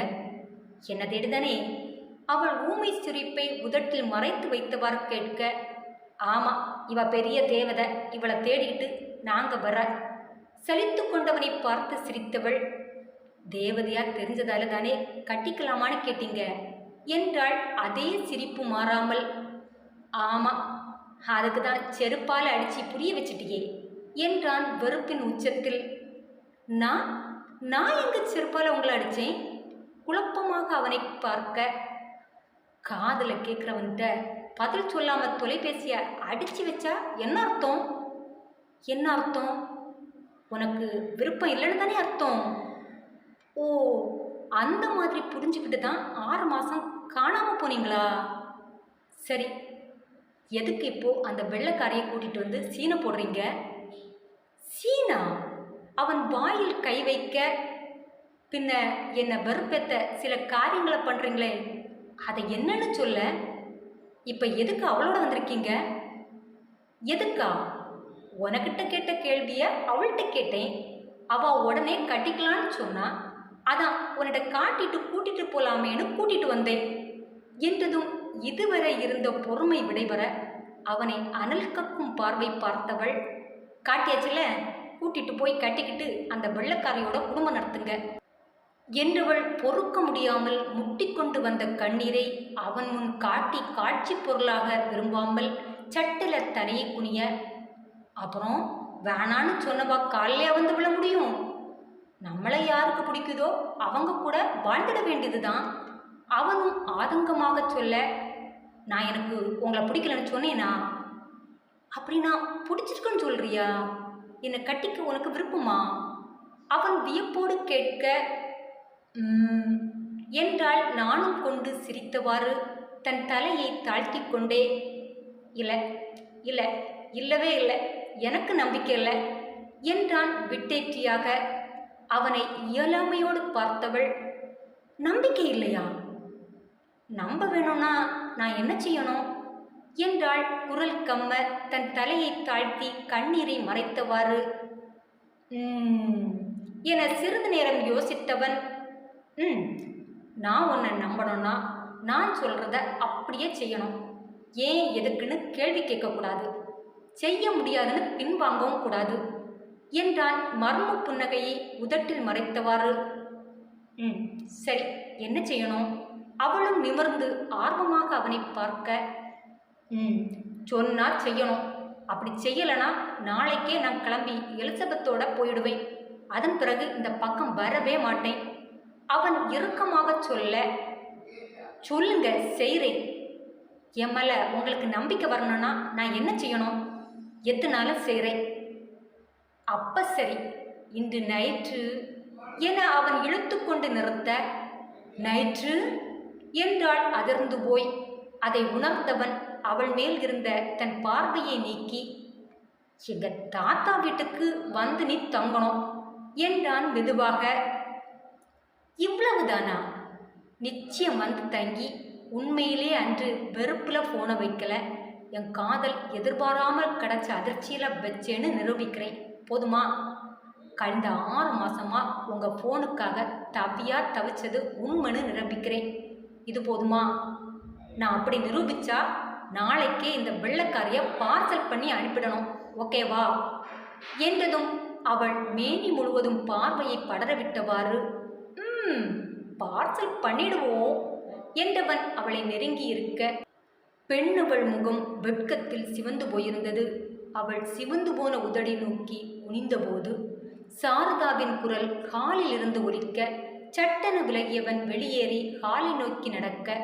என்ன தேடிதானே? அவள் ஊமை சிரிப்பை உதட்டில் மறைத்து வைத்தவாறு கேட்க, ஆமாம், இவ பெரிய தேவதை, இவளை தேடிக்கிட்டு நாங்கள் வர. சலித்து கொண்டவனை பார்த்து சிரித்தவள், தேவதையா தெரிஞ்சதால தானே கட்டிக்கலாமான்னு கேட்டீங்க என்றாள் அதே சிரிப்பு மாறாமல். ஆமாம், அதுக்கு தான் செருப்பால் அடித்து புரிய வச்சிட்டியே என்றான் வெறுப்பின் உச்சத்தில். நான் எங்க செருப்பால் உங்களை அடித்தேன்? குழப்பமாக அவனை பார்க்க, காதில் கேட்குறவன்கிட்ட பதில் சொல்லாமல் தொலைபேசியை அடித்து வச்சா என்ன அர்த்தம்? என்ன அர்த்தம்? உனக்கு விருப்பம் இல்லைன்னு தானே அர்த்தம்? ஓ, அந்த மாதிரி புரிஞ்சுக்கிட்டு தான் 6 மாதம் காணாமல் போனீங்களா? சரி, எதுக்கு இப்போது அந்த வெள்ளைக்காரையை கூட்டிகிட்டு வந்து சீனை போடுறீங்க? சீனா? அவன் வாயில் கை வைக்க, பின்ன என்னை வெறுப்பேத்த சில காரியங்களை பண்ணுறீங்களே, அதை என்னன்னு சொல்ல. இப்போ எதுக்கு அவளோட வந்திருக்கீங்க? எதுக்கா? உனக்கிட்ட கேட்ட கேள்வியை அவள்கிட்ட கேட்டேன். அவள் உடனே கட்டிக்கலான்னு சொன்னா, அதான் உன்னிட்ட காட்டிட்டு கூட்டிட்டு போலாமேன்னு கூட்டிட்டு வந்தேன் என்றதும் இதுவரை இருந்த பொறுமை விடைபெற அவனை அனல் கக்கும் பார்வை பார்த்தவள், காட்டியாச்சுல, கூட்டிட்டு போய் கட்டிக்கிட்டு அந்த வெள்ளைக்காரையோட குடும்பம் நடத்துங்க என்றவள் பொறுக்க முடியாமல் முட்டிக்கொண்டு வந்த கண்ணீரை அவன் முன் காட்டி காட்சி பொருளாக விரும்பாமல் சட்டில தனையை குனிய, அப்புறம் வேணான்னு சொன்னவா காலையிலே வந்து விழ முடியும்? நம்மளை யாருக்கு பிடிக்குதோ அவங்க கூட வாழ்ந்துட வேண்டியதுதான். அவனும் ஆதங்கமாக சொல்ல, நான் எனக்கு உங்களை பிடிக்கலன்னு சொன்னேனா? அப்படின்னா பிடிச்சிருக்குன்னு சொல்றியா என்னை கட்டிக்க உனக்கு விருப்பமா? அவன் வியப்போடு கேட்க, என்றால் நானும் கொண்டு சிரித்தவாறு தன் தலையை தாழ்த்தி கொண்டே, இல்லை இல்லை இல்லவே இல்லை, எனக்கு நம்பிக்கை இல்லை என்றான் விட்டேற்றியாக. அவனை இயலாமையோடு பார்த்தவள், நம்பிக்கை இல்லையா? நம்ப வேணும்னா நான் என்ன செய்யணும் என்றாள் குரல் கம்ம தன் தலையை தாழ்த்தி கண்ணீரை மறைத்தவாறு. என சிறிது நேரம் யோசித்தவன், நான் உன்னை நம்பணும்னா நான் சொல்கிறத அப்படியே செய்யணும். ஏன் எதுக்குன்னு கேள்வி கேட்கக்கூடாது, செய்ய முடியாதுன்னு பின்வாங்கவும் கூடாது என்றான் மர்ம புன்னகையை உதட்டில் மறைத்தவாறு. சரி, என்ன செய்யணும்? அவளும் நிமிர்ந்து ஆர்வமாக அவனை பார்க்க, சொன்னா செய்யணும். அப்படி செய்யலைன்னா நாளைக்கே நான் கிளம்பி எலிசபெத்தோட போயிடுவேன். அதன் பிறகு இந்த பக்கம் வரவே மாட்டேன். அவன் இறுக்கமாக சொல்ல, சொல்லுங்க, செய்கிறேன். என் மேலே உங்களுக்கு நம்பிக்கை வரணும்னா நான் என்ன செய்யணும்? எத்தனால செய்கிறேன். அப்ப சரி, இன்று நைட்டு என அவன் இழுத்து கொண்டு நிறுத்த, நைட்டு என்றாள் அதிர்ந்து போய். அதை உணர்ந்தவன் அவள் மேல் இருந்த தன் பார்வையை நீக்கி, எங்க தாத்தா வீட்டுக்கு வந்து நீ தங்கணும் என்றான் மெதுவாக. இவ்வளவுதானா? நிச்சயம் வந்து தங்கி உண்மையிலே அன்று வெறுப்பில் ஃபோனை வைக்கல, என் காதல் எதிர்பாராமல் கிடைச்ச அதிர்ச்சியில் வச்சேன்னு நிரூபிக்கிறேன். போதுமா? கடந்த 6 மாசமா உங்கள் ஃபோனுக்காக தவிச்சது உண்மைன்னு நிரூபிக்கிறேன். இது போதுமா? நான் அப்படி நிரூபித்தா நாளைக்கே இந்த வெள்ளைக்காரியை பார்சல் பண்ணி அனுப்பிடணும், ஓகேவா என்றதும் அவள் மேனி முழுவதும் பார்வையை படரவிட்டவாறு, பார்சல் பண்ணிடுவோம் என்றவன் அவளை நெருங்கி இருக்க, பெண்ணவள் முகம் வெட்கத்தில் சிவந்து போயிருந்தது. அவள் சிவந்து போன உதடி நோக்கி குனிந்தபோது சாரதாவின் குரல் ஹாலில் இருந்து ஒலிக்க, சட்டென விலகியவன் வெளியேறி ஹாலை நோக்கி நடக்க,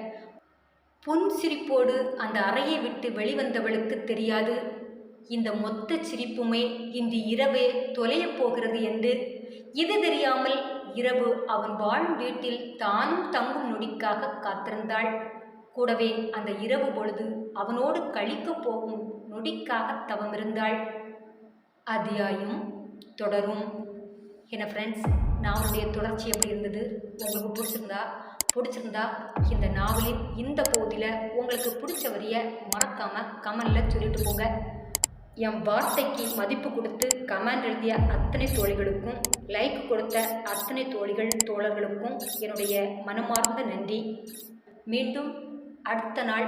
புன்சிரிப்போடு அந்த அறையை விட்டு வெளிவந்தவளுக்கு தெரியாது இந்த மொத்த சிரிப்புமே இன்று இரவே தொலையப் போகிறது என்று. இது தெரியாமல் இரவு அவன் வாழும் வீட்டில் தானும் தங்கும் நொடிக்காக காத்திருந்தாள். கூடவே அந்த இரவு பொழுது அவனோடு கழிக்கப் போகும் நொடிக்காக தவமிருந்தாள். அத்தியாயம் தொடரும். என்ன ஃப்ரெண்ட்ஸ், நாவலுடைய தொடர்ச்சி எப்படி இருந்தது? உங்களுக்கு பிடிச்சிருந்தா இந்த நாவலின் இந்த பகுதியில் உங்களுக்கு பிடிச்ச வரிய மறக்காமல் கமெண்டில் சொல்லிட்டு போங்க. என் வார்த்தைக்கு மதிப்பு கொடுத்து கமெண்ட் எழுதிய அத்தனை தோழிகளுக்கும், லைக் கொடுத்த அத்தனை தோழர்களுக்கும் என்னுடைய மனமார்ந்த நன்றி. மீண்டும் அடுத்த நாள்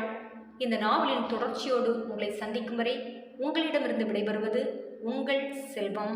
இந்த நாவலின் தொடர்ச்சியோடு உங்களை சந்திக்கும் வரை உங்களிடமிருந்து விடைபெறுவது உங்கள் செல்வம்.